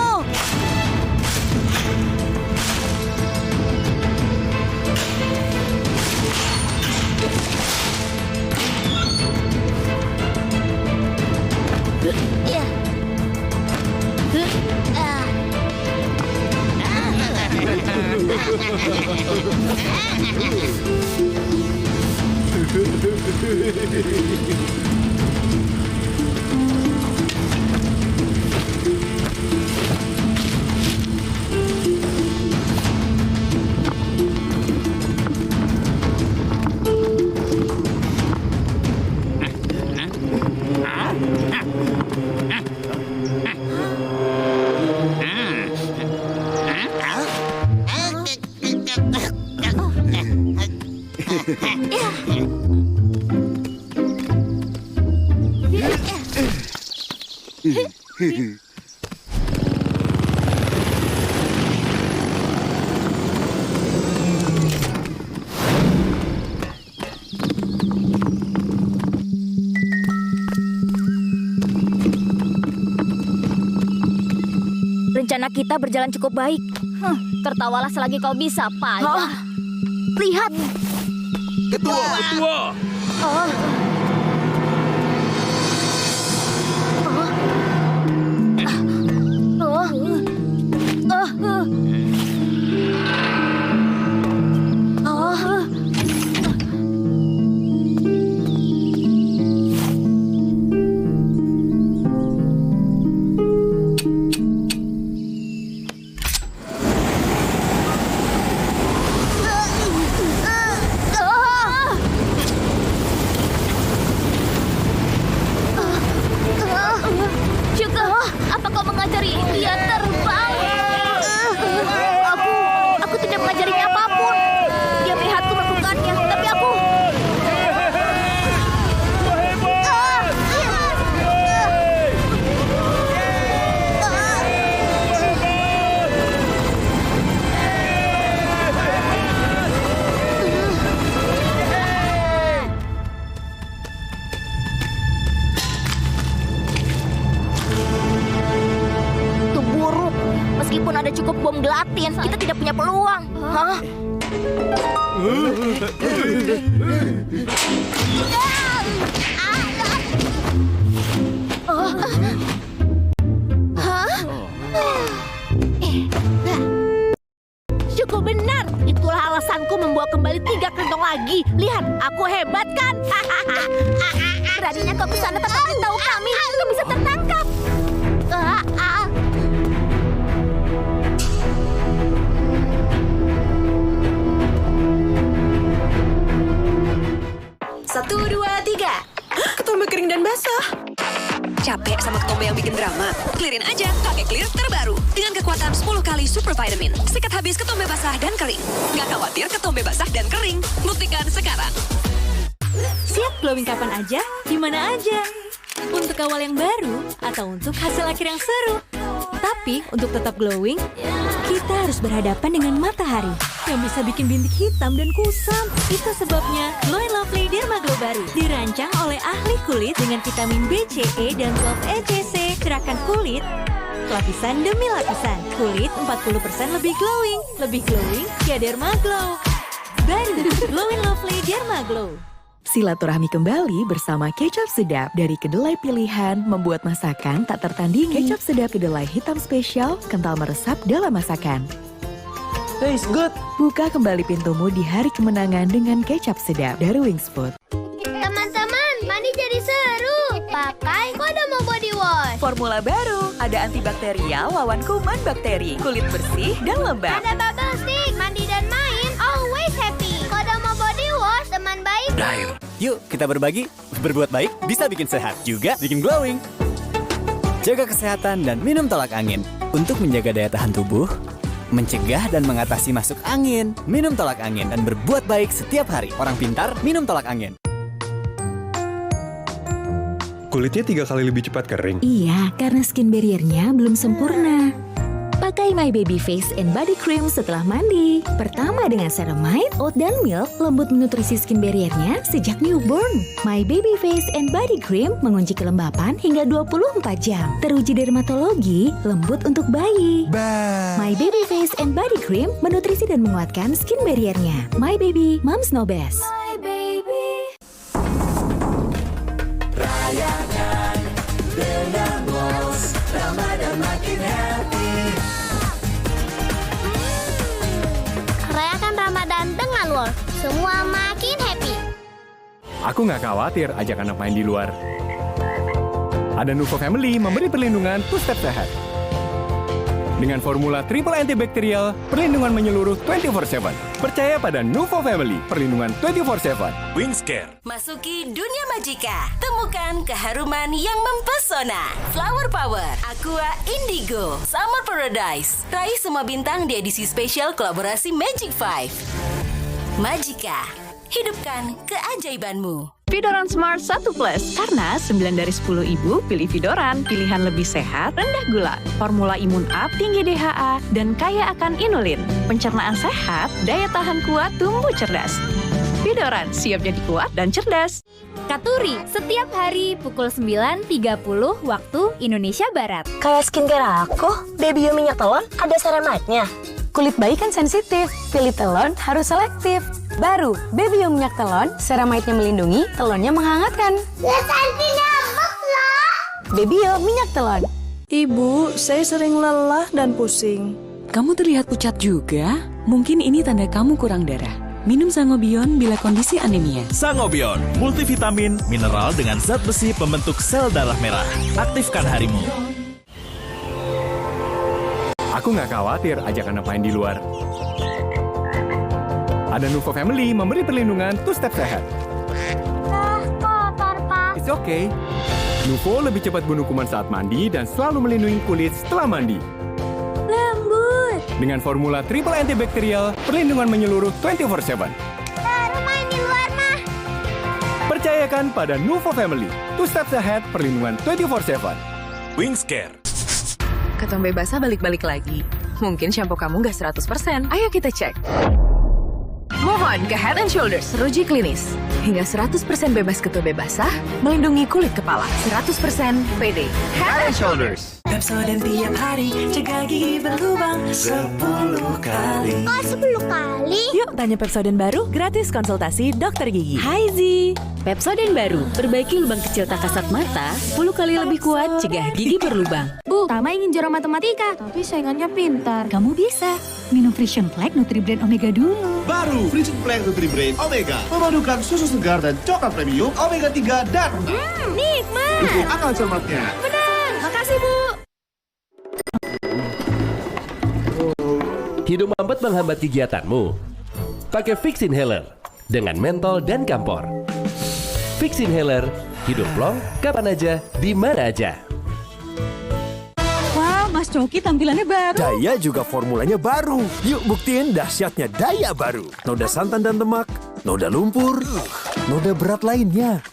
Rencana kita berjalan cukup baik. Tertawalah selagi kau bisa, payah. Lihat. Ketua. Apa kau mengajari dia terbang? Aku tidak mengajarinya apapun. Dia melihatku melakukannya, tapi aku... Itu buruk. Meskipun ada cukup bom gelatin, kita tidak punya peluang. Hah? Beraninya kau kesana tanpa beritahu kami, kau bisa tertangkap. Satu, dua, tiga. Ketombe kering dan basah. Capek sama ketombe yang bikin drama? Clearin aja kakek Clear terbaru. Dengan kekuatan 10 kali super vitamin. Sikat habis ketombe basah dan kering. Nggak khawatir ketombe basah dan kering. Buktikan sekarang. Siap glowing kapan aja, di mana aja. Untuk awal yang baru atau untuk hasil akhir yang seru. Tapi untuk tetap glowing, kita harus berhadapan dengan matahari yang bisa bikin bintik hitam dan kusam. Itu sebabnya Glow & Lovely Derma Glow baru dirancang oleh ahli kulit dengan vitamin B, C, E, dan 12 ECC. Gerakan kulit, lapisan demi lapisan. Kulit 40% lebih glowing ya Derma Glow. Baru Glow & Lovely Derma Glow. Silaturahmi kembali bersama kecap sedap dari kedelai pilihan membuat masakan tak tertandingi. Kecap sedap kedelai hitam spesial, kental meresap dalam masakan. Taste good. Buka kembali pintumu di hari kemenangan dengan kecap sedap dari Wings Food. Teman-teman, mandi jadi seru. Pakai Kodomo Body Wash. Formula baru, ada antibakterial lawan kuman bakteri, kulit bersih dan lembab. Ada bubble stick, mandi dan main, always happy. Kodomo Body Wash, teman baik. Yuk, kita berbagi. Berbuat baik bisa bikin sehat, juga bikin glowing. Jaga kesehatan dan minum tolak angin. Untuk menjaga daya tahan tubuh, mencegah dan mengatasi masuk angin. Minum tolak angin dan berbuat baik setiap hari. Orang pintar, minum tolak angin. Kulitnya 3 kali lebih cepat kering. Iya, karena skin barrier-nya belum sempurna. Pakai My Baby Face and Body Cream setelah mandi. Pertama dengan ceramide, oat dan milk, lembut menutrisi skin barrier-nya sejak newborn. My Baby Face and Body Cream mengunci kelembapan hingga 24 jam. Teruji dermatologi, lembut untuk bayi. My Baby Face and Body Cream menutrisi dan menguatkan skin barrier-nya. My Baby, Moms Know Best. My baby. Rayakan dengan Malls, Ramadan makin happy. Rayakan Ramadan dengan Wolf. Semua makin happy. Aku nggak khawatir ajak anak main di luar. Ada Nuvo Family memberi perlindungan 2 step sehat. Dengan formula triple antibakterial, perlindungan menyeluruh 24/7. Percaya pada Nuvo Family, perlindungan 24/7. Wings Care. Masuki dunia Magika. Temukan keharuman yang mempesona. Flower Power, Aqua Indigo, Summer Paradise. Raih semua bintang di edisi spesial kolaborasi Magic 5. Magika, hidupkan keajaibanmu. Vidoran Smart 1 Plus, karena 9 dari 10 ibu pilih Vidoran. Pilihan lebih sehat, rendah gula, formula imun up, tinggi DHA, dan kaya akan inulin. Pencernaan sehat, daya tahan kuat, tumbuh cerdas. Vidoran, siap jadi kuat dan cerdas. Katuri, setiap hari pukul 9.30 waktu Indonesia Barat. Kayak skincare aku, Baby You minyak telon ada ceramide-nya. Kulit bayi kan sensitif, pilih telon harus selektif. Baru, Baby You minyak telon, ceramide-nya melindungi, telonnya menghangatkan. Baby You minyak telon. Ibu, saya sering lelah dan pusing. Kamu terlihat pucat juga? Mungkin ini tanda kamu kurang darah. Minum Sangobion bila kondisi anemia. Sangobion, multivitamin, mineral dengan zat besi pembentuk sel darah merah. Aktifkan harimu. Aku nggak khawatir ajak anak main di luar. Ada Nuvo Family memberi perlindungan 2 step sehat. Kotor, Pak. It's okay. Nuvo lebih cepat bunuh kuman saat mandi dan selalu melindungi kulit setelah mandi. Lembut. Dengan formula triple antibakterial, perlindungan menyeluruh 24/7. Baru main di luar mah. Percayakan pada Nuvo Family. 2 step sehat, perlindungan 24/7. Wings Care. Ketombe basah balik-balik lagi. Mungkin shampoo kamu nggak 100%. Ayo kita cek. Mohon ke Head & Shoulders Ruji Klinis. Hingga 100% bebas ketombe basah, melindungi kulit kepala. 100% PD. Head & Shoulders. Pepsodent tiap hari, cegah gigi berlubang 10 kali. Kok 10 kali? Yuk tanya Pepsodent baru, gratis konsultasi dokter gigi. Hai Zi, Pepsodent baru, perbaiki lubang kecil tak kasat mata, 10 kali lebih kuat, cegah gigi berlubang. Bu, Tama ingin juara matematika, tapi saingannya pintar. Kamu bisa. minum Frisian Flag Nutri-Brain Omega dulu. Baru Frisian Flag Nutri-Brain Omega memadukan susu segar dan coklat premium Omega 3 dan Nikmat. untuk akal cermatnya. Benar. Makasih, Bu. Hidung mampet menghambat kegiatanmu? Pakai Vicks Inhaler dengan mentol dan kampor. Vicks Inhaler, hidung plong, kapan aja, di mana aja. Wah, Mas Coki tampilannya baru. Daya juga formulanya baru. Yuk buktiin dahsyatnya Daya baru. Noda santan dan lemak, noda lumpur, noda berat lainnya.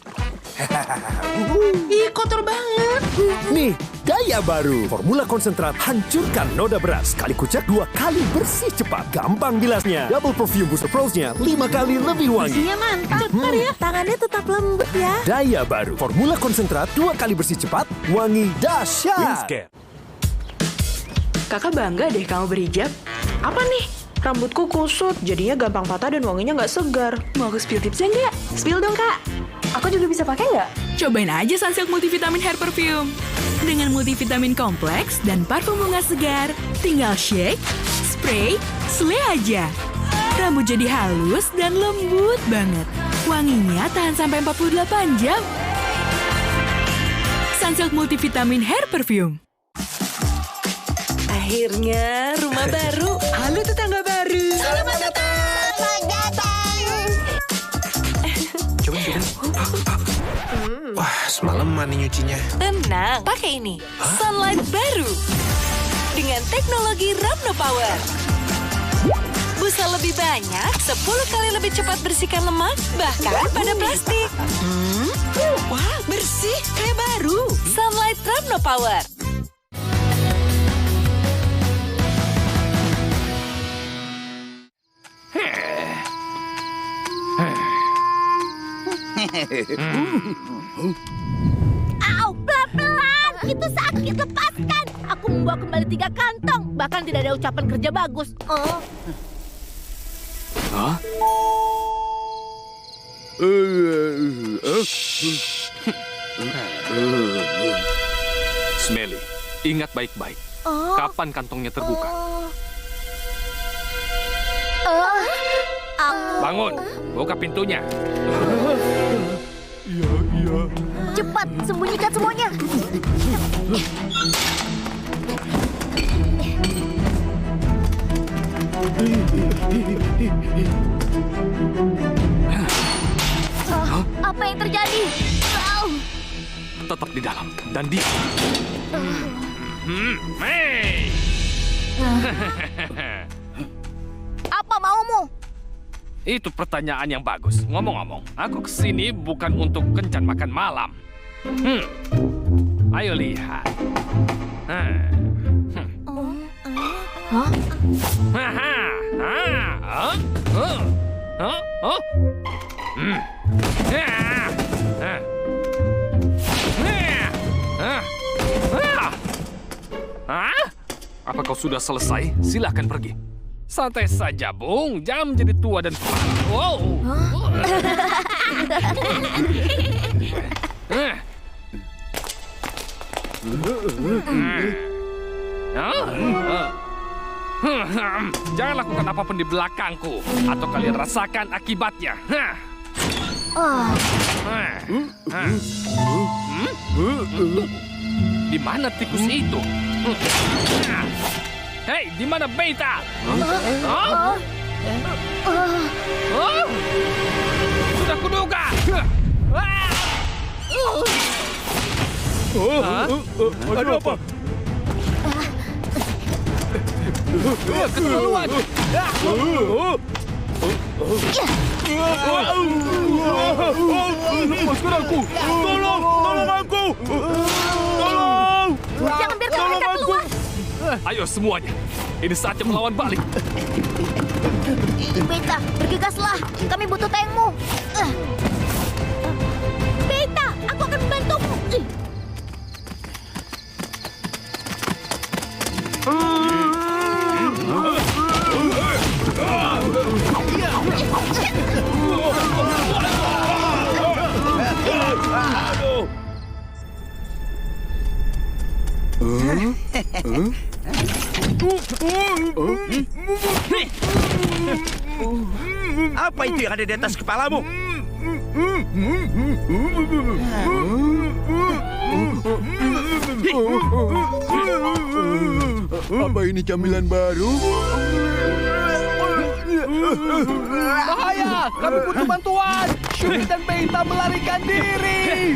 Ih, kotor banget. Nih, Daya baru. Formula konsentrat hancurkan noda berat. Sekali kucek 2 kali bersih cepat. Gampang bilasnya. Double Perfume Booster Pros-nya 5 kali lebih wangi. Bersihnya mantap. Cepat ya. Tangannya tetap lembut ya. Daya baru. Formula konsentrat 2 kali bersih cepat. Wangi dahsyat. Kakak bangga deh kamu berhijab. Apa nih? Rambutku kusut, jadinya gampang patah dan wanginya nggak segar. Mau aku spill tipsnya nggak? Spill dong, Kak. Aku juga bisa pakai nggak? Cobain aja Sunsilk Multivitamin Hair Perfume. Dengan multivitamin kompleks dan parfum bunga segar, tinggal shake, spray, slay aja. Rambut jadi halus dan lembut banget. Wanginya tahan sampai 48 jam. Sunsilk Multivitamin Hair Perfume. Akhirnya rumah baru. Halo tetangga baru. Selamat datang. Wah, semalam mani nyucinya. Tenang, pakai ini. Sunlight baru. Dengan teknologi Rapno Power. Busa lebih banyak, 10 kali lebih cepat bersihkan lemak, bahkan pada plastik. Wah, bersih kayak baru. Sunlight Rapno Power. Au, pelan-pelan. Itu sakit, lepaskan. Aku membawa kembali 3 kantong. Bahkan tidak ada ucapan kerja bagus. Oh. Hah? Smelly, ingat baik-baik. Kapan kantongnya terbuka? Bangun, buka pintunya. Cepat, sembunyikan semuanya. Apa yang terjadi? Tetap di dalam dan di. Hey. Apa maumu? Itu pertanyaan yang bagus. Ngomong-ngomong, aku kesini bukan untuk kencan makan malam. Ayo lihat. Apa kau sudah selesai? Silakan pergi. Santai saja, Bung. Jangan menjadi tua dan pemarah. Wow. Jangan lakukan apapun di belakangku, atau kalian rasakan akibatnya. Di mana tikus itu? Hei, di mana Beta? Sudah kuduga. Ada apa? Keterlaluan. Lepaskan aku! Tolong! Tolong aku! Tolong! Jangan biarkan mereka keluar. Ayo semuanya, ini saatnya melawan balik. Beta, bergegaslah. Kami butuh tankmu. Beta, aku akan membantumu. Apa itu yang ada di atas kepalamu? Apa ini camilan baru? Bahaya! Kami butuh bantuan! Shuri dan Beita melarikan diri!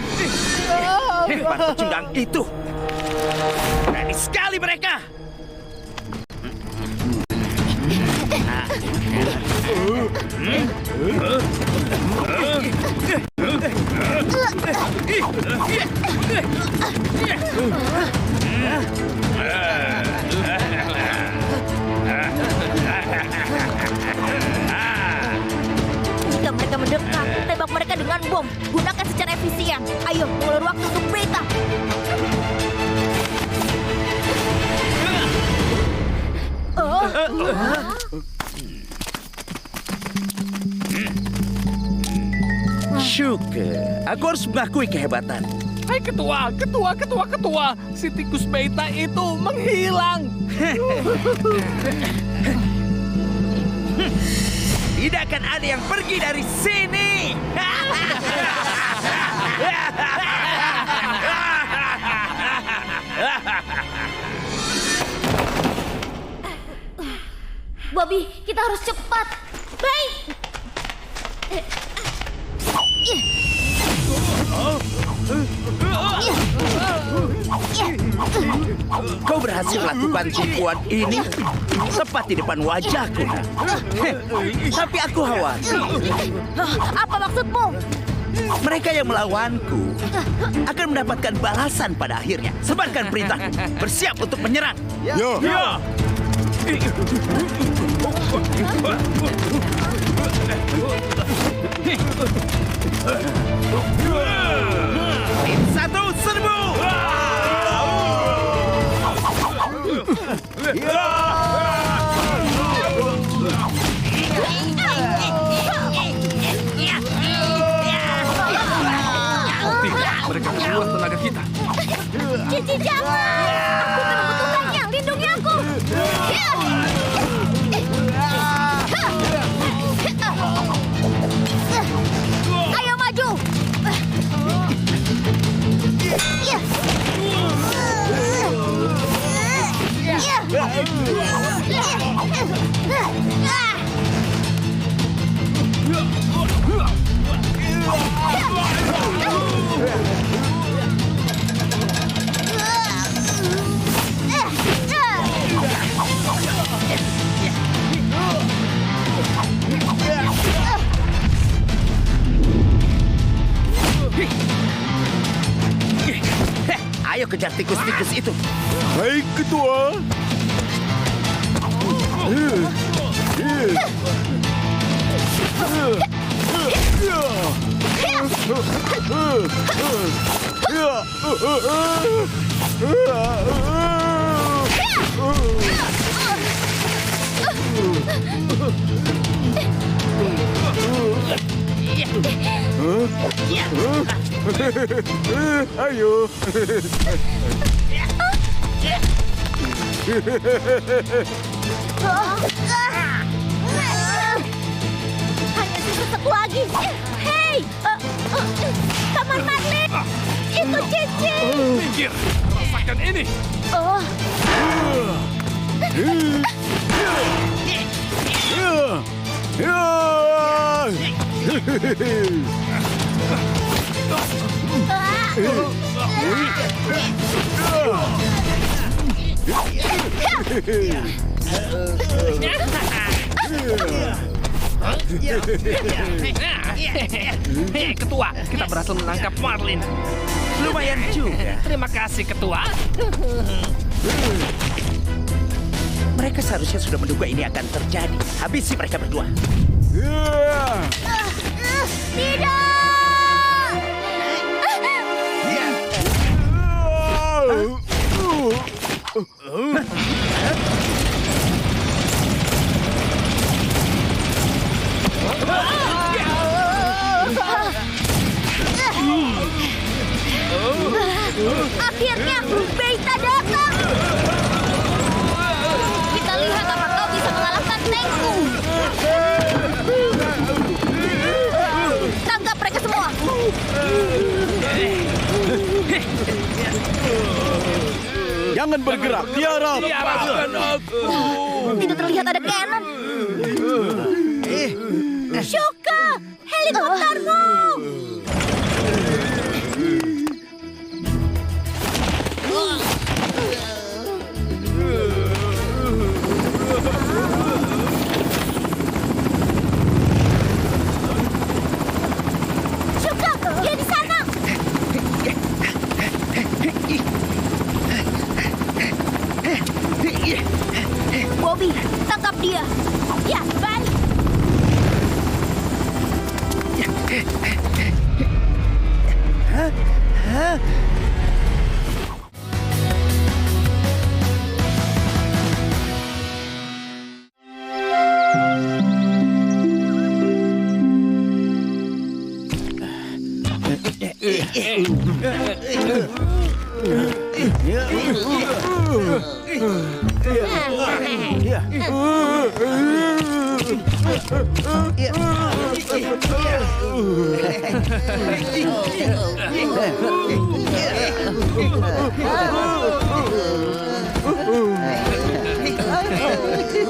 Hebat pecundang itu! Berani sekali mereka! Jika mereka mendekat, tembak mereka dengan bom. Gunakan secara efisien. Ayo, mulai waktu untuk Beita. Syukur, aku harus mengakui kehebatan. Hai ketua! Si tikus Beita itu menghilang! Tidak akan ada yang pergi dari sini! Bobby, kita harus cepat. Baik. Kau berhasil lakukan tipuan ini tepat di depan wajahku. Tapi aku khawatir. Apa maksudmu? Mereka yang melawanku akan mendapatkan balasan pada akhirnya. Sebarkan perintahku. Bersiap untuk menyerang. Ya. Tim 1 serbu. Mereka keluar tenaga kita. Cici, jangan! Aku membutuhkannya. Lindungi aku! Ayo maju! Ayo kejar tikus-tikus itu. Baik, ketua. Ayo. Hanya sisa satu lagi. Hei, Paman Marlin, itu Cici. Minggir, rasakan ini. Ketua, kita berhasil menangkap Marlin. Lumayan juga. Terima kasih, Ketua. Mereka seharusnya sudah menduga ini akan terjadi. Habisi mereka berdua. Tidak! Akhirnya Beita datang. Jangan bergerak, tiarap. Tiarapkan aku. Tidak terlihat ada Kenan. Shuka, helikoptermu. Shuka, dia di sana. Bobby, tangkap dia. Ya, balik.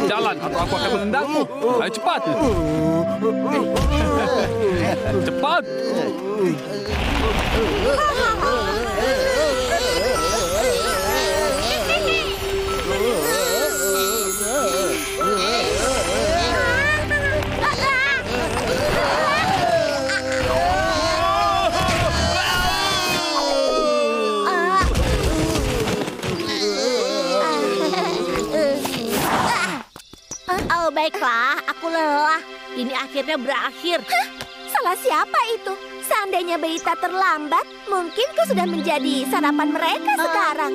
Jalan atau aku akan menendangmu. Ayo cepat. Cepat. Oh, baiklah, aku lelah. Ini akhirnya berakhir. Salah siapa itu? Seandainya Beita terlambat, mungkin kau sudah menjadi sarapan mereka sekarang.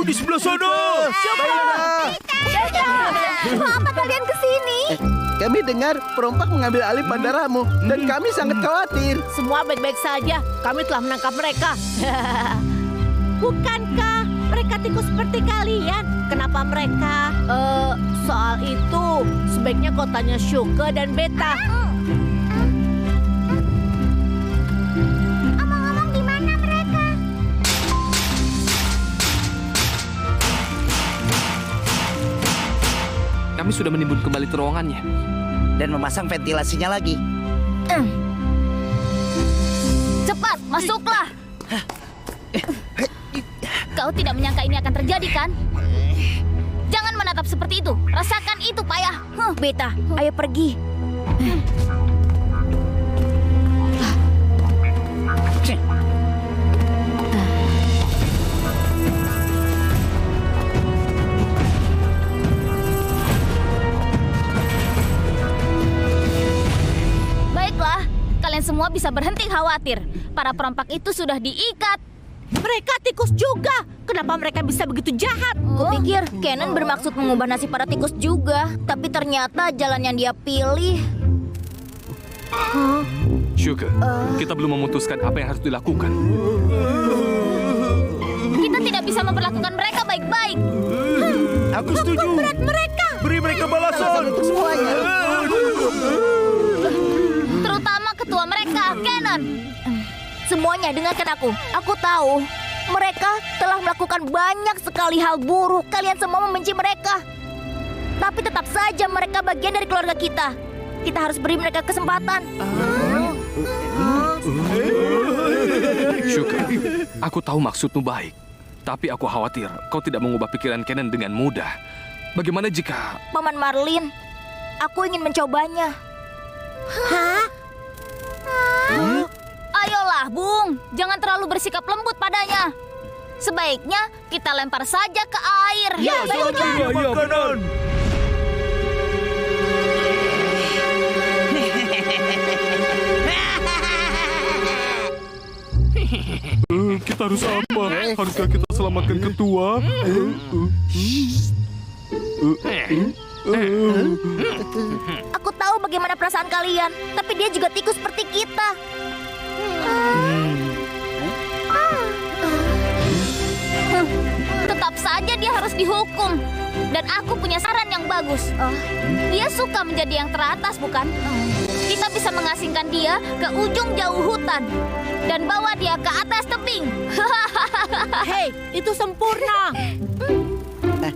Di sebelah sana. Mengapa kalian ke sini? Kami dengar perompak mengambil alih bandaramu dan kami sangat khawatir. Semua baik-baik saja. Kami telah menangkap mereka. Bukankah mereka tikus seperti kalian? Kenapa mereka? Soal itu sebaiknya kau tanya Shuka dan Beta. Omong-omong, di mana mereka? Kami sudah menimbun kembali terowongannya dan memasang ventilasinya lagi. Cepat, masuklah. Kau tidak menyangka ini akan terjadi, kan? Jangan menatap seperti itu. Rasakan itu, payah. Beta, ayo pergi. Baiklah, kalian semua bisa berhenti khawatir. Para perompak itu sudah diikat. Mereka tikus juga. Kenapa mereka bisa begitu jahat? Kupikir Kenan bermaksud mengubah nasib para tikus juga. Tapi ternyata jalan yang dia pilih. Shuka, kita belum memutuskan apa yang harus dilakukan. Kita tidak bisa memperlakukan mereka baik-baik. Aku setuju. Berat mereka. Beri mereka balasan untuk semuanya. Terutama ketua mereka, Kenan. Semuanya dengarkan aku. Aku tahu mereka telah melakukan banyak sekali hal buruk. Kalian semua membenci mereka. Tapi tetap saja mereka bagian dari keluarga kita. Kita harus beri mereka kesempatan. Shuka, aku tahu maksudmu baik. Tapi aku khawatir kau tidak mengubah pikiran Kenan dengan mudah. Bagaimana jika... Paman Marlin, aku ingin mencobanya. Hah? Ayolah, Bung. Jangan terlalu bersikap lembut padanya. Sebaiknya kita lempar saja ke air. Ya, makanan. harus apa? Haruskah kita selamatkan ketua? Aku tahu bagaimana perasaan kalian, tapi dia juga tikus seperti kita. Tetap saja dia harus dihukum. Dan aku punya saran yang bagus. Dia suka menjadi yang teratas, bukan? Kita bisa mengasingkan dia ke ujung jauh hutan dan bawa dia ke atas tebing. Hei, itu sempurna.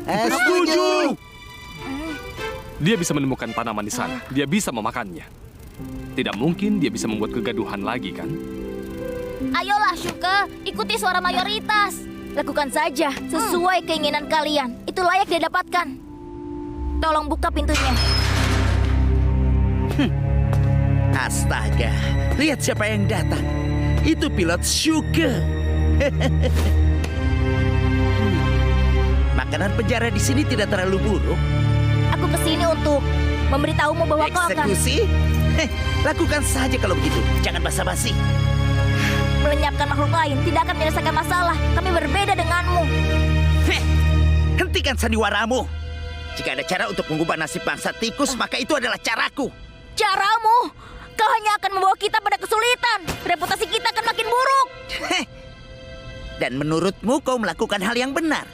Setuju. Dia bisa menemukan tanaman di sana. Dia bisa memakannya. Tidak mungkin dia bisa membuat kegaduhan lagi, kan? Ayolah, Shuke, ikuti suara mayoritas. Lakukan saja sesuai keinginan kalian. Itu layak dia dapatkan. Tolong buka pintunya. Astaga, lihat siapa yang datang. Itu pilot Shuke. Makanan penjara di sini tidak terlalu buruk. Aku kesini untuk memberitahumu bahwa kau akan... Eksekusi? Lakukan saja kalau begitu. Jangan basa-basi. Melenyapkan makhluk lain tidak akan menyelesaikan masalah. Kami berbeda denganmu. Hentikan sandiwaramu. Jika ada cara untuk mengubah nasib bangsa tikus, maka itu adalah caraku. Caramu? Kau hanya akan membawa kita pada kesulitan. Reputasi kita akan makin buruk. Dan menurutmu kau melakukan hal yang benar.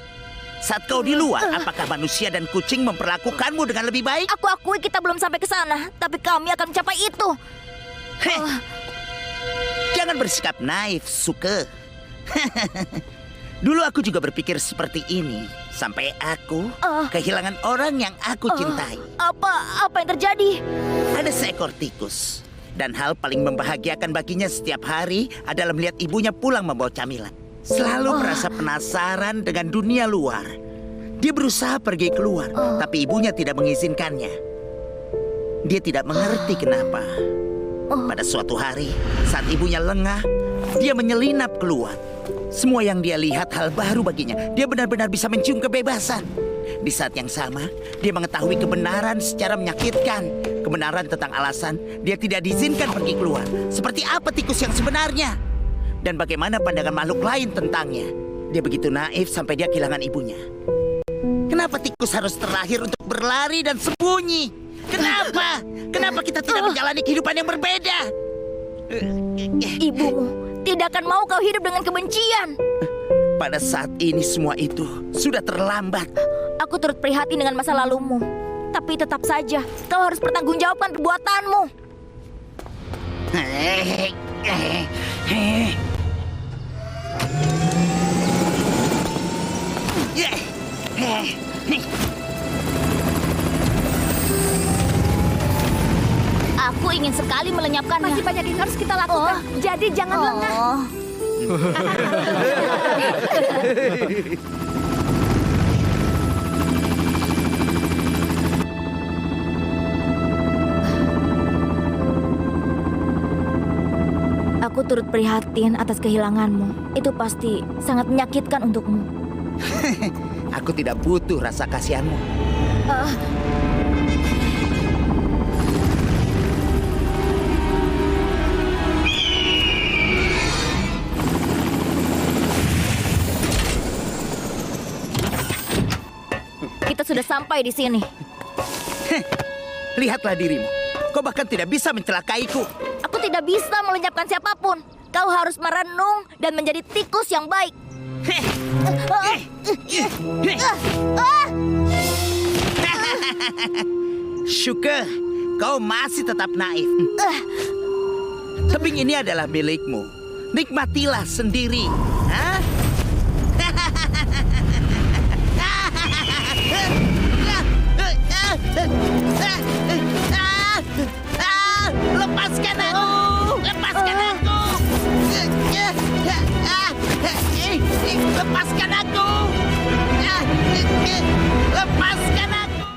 Saat kau di luar, apakah manusia dan kucing memperlakukanmu dengan lebih baik? Aku akui kita belum sampai ke sana, tapi kami akan mencapai itu. Jangan bersikap naif, Shuke. Dulu aku juga berpikir seperti ini. Sampai aku kehilangan orang yang aku cintai. Apa yang terjadi? Ada seekor tikus. Dan hal paling membahagiakan baginya setiap hari adalah melihat ibunya pulang membawa camilan. Selalu merasa penasaran dengan dunia luar. Dia berusaha pergi keluar, tapi ibunya tidak mengizinkannya. Dia tidak mengerti kenapa. Pada suatu hari, saat ibunya lengah, dia menyelinap keluar. Semua yang dia lihat hal baru baginya. Dia benar-benar bisa mencium kebebasan. Di saat yang sama, dia mengetahui kebenaran secara menyakitkan. Kebenaran tentang alasan dia tidak diizinkan pergi keluar. Seperti apa tikus yang sebenarnya? Dan bagaimana pandangan makhluk lain tentangnya. Dia begitu naif sampai dia kehilangan ibunya. Kenapa tikus harus terlahir untuk berlari dan sembunyi? Kenapa? Kenapa kita tidak menjalani kehidupan yang berbeda? Ibumu tidak akan mau kau hidup dengan kebencian. Pada saat ini semua itu sudah terlambat. Aku turut prihatin dengan masa lalumu. Tapi tetap saja kau harus bertanggungjawabkan perbuatanmu. Aku ingin sekali melenyapkannya. Masih banyak yang harus kita lakukan. Jadi jangan lengah. Aku turut prihatin atas kehilanganmu. Itu pasti sangat menyakitkan untukmu. Aku tidak butuh rasa kasihanmu. Kita sudah sampai di sini. Lihatlah dirimu. Kau bahkan tidak bisa mencelakaiku. Aku tidak bisa melenyapkan siapapun. Kau harus merenung dan menjadi tikus yang baik. Shuke, kau masih tetap naif. Tebing ini adalah milikmu. Nikmatilah sendiri. Hah? Lepaskan aku! Lepaskan aku! Lepaskan aku! Lepaskan aku!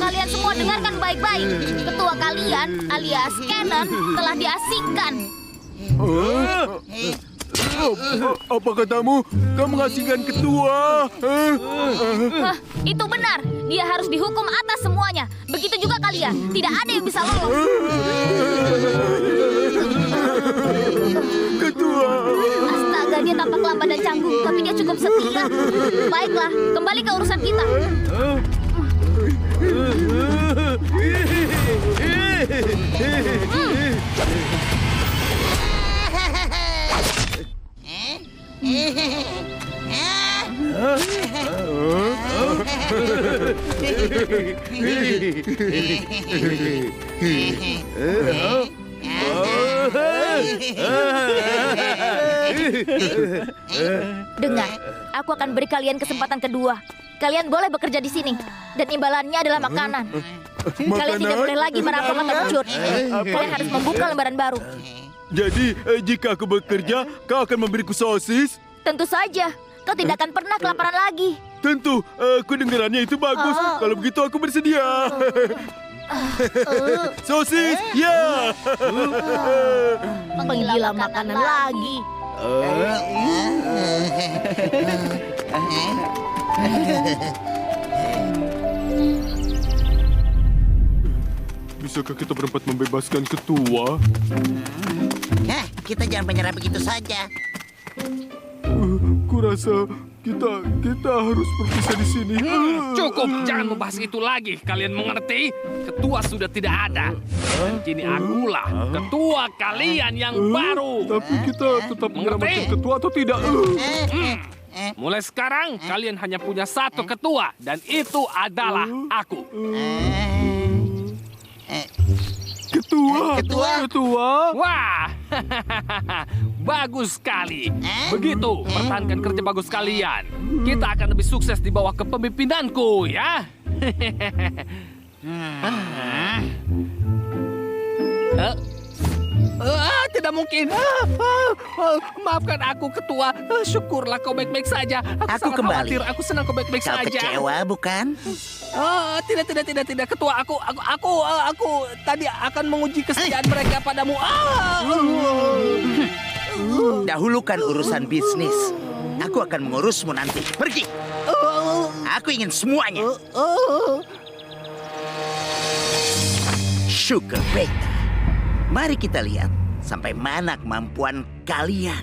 Kalian semua dengarkan baik-baik. Ketua kalian alias Cannon telah diasingkan. Apa katamu? Kamu mengasingkan ketua? Itu benar. Dia harus dihukum atas semuanya. Begitu juga kalian. Tidak ada yang bisa lolos. Ketua. Astaga, dia tampak lambat dan canggung, tapi dia cukup setia. Baiklah, kembali ke urusan kita. Dengar, aku akan beri kalian kesempatan kedua. Kalian boleh bekerja di sini, dan imbalannya adalah makanan. Kalian tidak boleh lagi merampok atau mencuri. Kalian harus membuka lembaran baru. Jadi, jika aku bekerja, kau akan memberiku sosis? Tentu saja, kau tidak akan pernah kelaparan lagi. Tentu, kedengarannya itu bagus. Kalau begitu aku bersedia. Sosis, ya. Penggila makanan lagi. Bisakah kita berempat membebaskan ketua? Kita jangan menyerah begitu saja. Kurasa kita harus berpisah di sini. Cukup, jangan membahas itu lagi. Kalian mengerti? Ketua sudah tidak ada. Dan kini akulah ketua kalian yang baru. Tapi kita tetap menyelamatkan ketua atau tidak? Mulai sekarang, kalian hanya punya satu ketua. Dan itu adalah aku. Ketua. Wah, bagus sekali. Begitu, pertahankan kerja bagus kalian. Kita akan lebih sukses di bawah kepemimpinanku, ya. Tidak mungkin. Maafkan aku, ketua. Syukurlah kau baik-baik saja. Aku sangat kembali. khawatir. Aku senang kau baik-baik Kau saja. kecewa, bukan? Tidak, ketua. Aku tadi akan menguji kesetiaan mereka padamu. Dahulukan urusan bisnis. Aku akan mengurusmu nanti. Pergi. Aku ingin semuanya. Sugar Beta. Mari kita lihat sampai mana kemampuan kalian.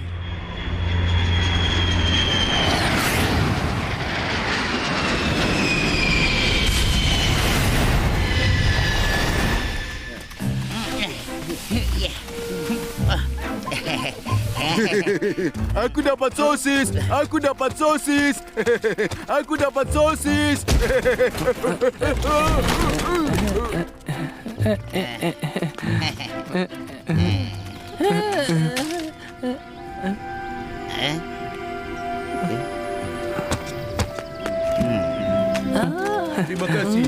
Aku dapat sosis. Aku dapat sosis. Aku dapat sosis. Terima kasih.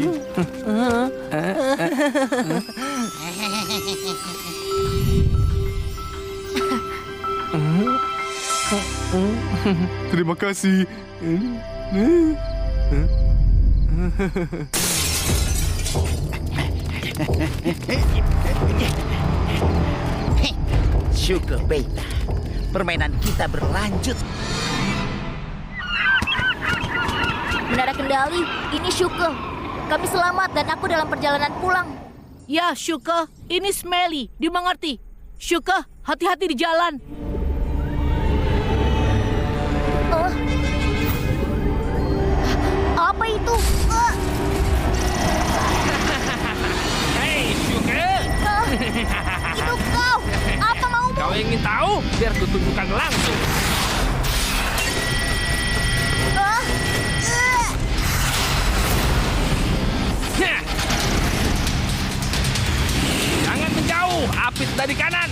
Terima kasih. Sugar Beta. Permainan kita berlanjut. Menara kendali, ini Syuke. Kami selamat dan aku dalam perjalanan pulang. Ya, Syuke, ini Smelly. Dimengerti. Syuke, hati-hati di jalan. Apa itu? Hei, Syuke. Itu kau. Apa maumu? Kau ingin tahu? Biar kutunjukkan langsung. Jangan menjauh, apit dari kanan.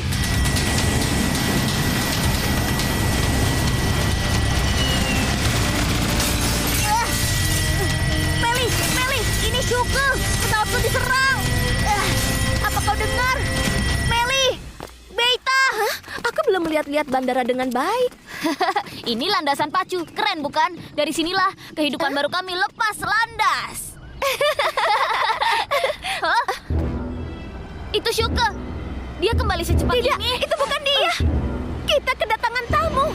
Meli, ini Syuke. Pesawatku diserang. Apa kau dengar? Meli, Beta. Aku belum melihat-lihat bandara dengan baik. Ini landasan pacu. Keren bukan? Dari sinilah kehidupan baru kami lepas landas. Hah? Itu Shuka. Dia kembali secepat ini. Tidak, itu bukan dia. Kita kedatangan tamu.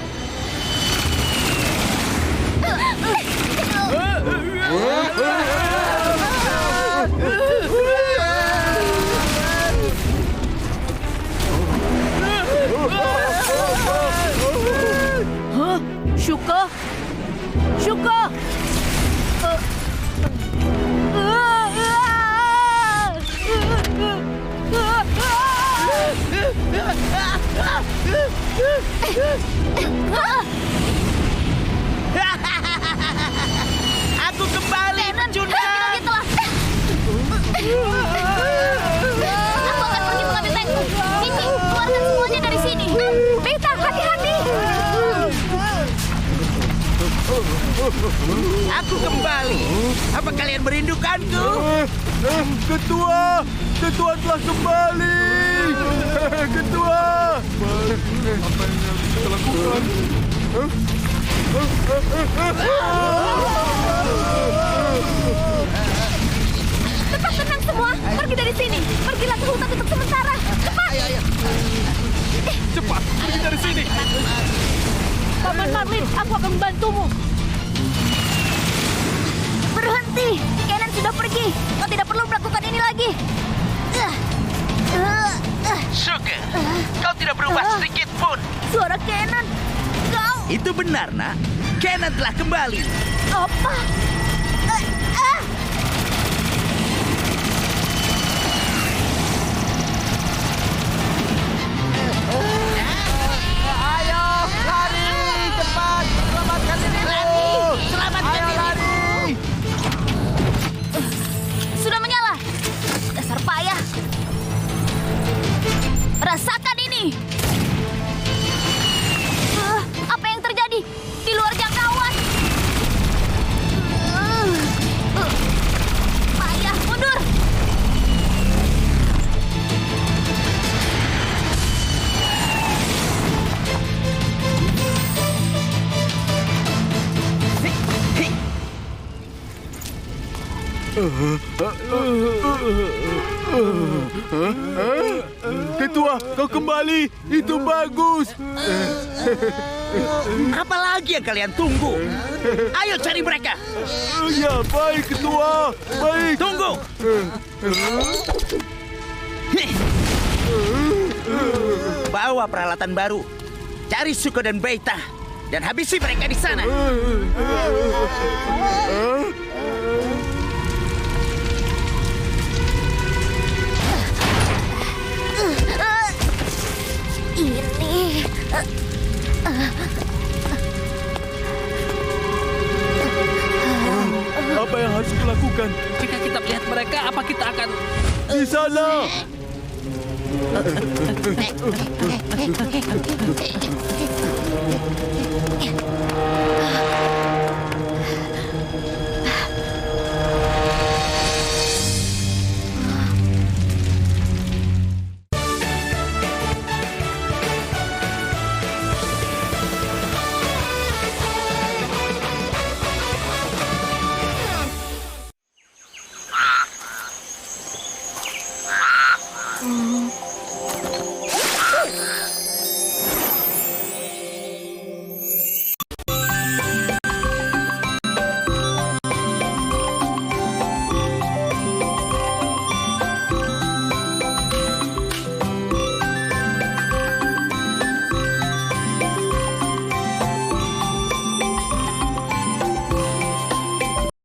Hah? Shuka? Shuka! Aku kembali, pecundang. Aku akan pergi mengambil tankku. Mimi, keluarkan semuanya dari sini. Beta, hati-hati. Aku kembali. Apa kalian merindukanku? Ketua telah kembali. Ketua. Apa yang harus kita lakukan? Tetap tenang semua. Pergi dari sini. Pergilah ke hutan untuk sementara. Cepat. Cepat, pergi dari sini. Paman Marlin, aku akan membantumu. Berhenti. Kenan sudah pergi. Kau tidak perlu melakukan ini lagi. Shuka, kau tidak berubah sedikit pun. Suara Kenan. Kau. Itu benar, nak. Kenan telah kembali. Apa? Ayo, lari cepat, selamatkan dirimu. Selamatkan dirimu. Sudah menyala. Dasar payah. Rasakan ini. Apa yang terjadi? Di luar jangkauan. Payah, mundur. Ketua, kau kembali. Itu bagus. Apa lagi yang kalian tunggu? Ayo cari mereka. Ya, baik, Ketua. Baik. Tunggu. Bawa peralatan baru. Cari Shuka dan Beita. Dan habisi mereka di sana. Ini. Apa yang harus kulakukan? Jika kita melihat mereka, apa kita akan... Di sana.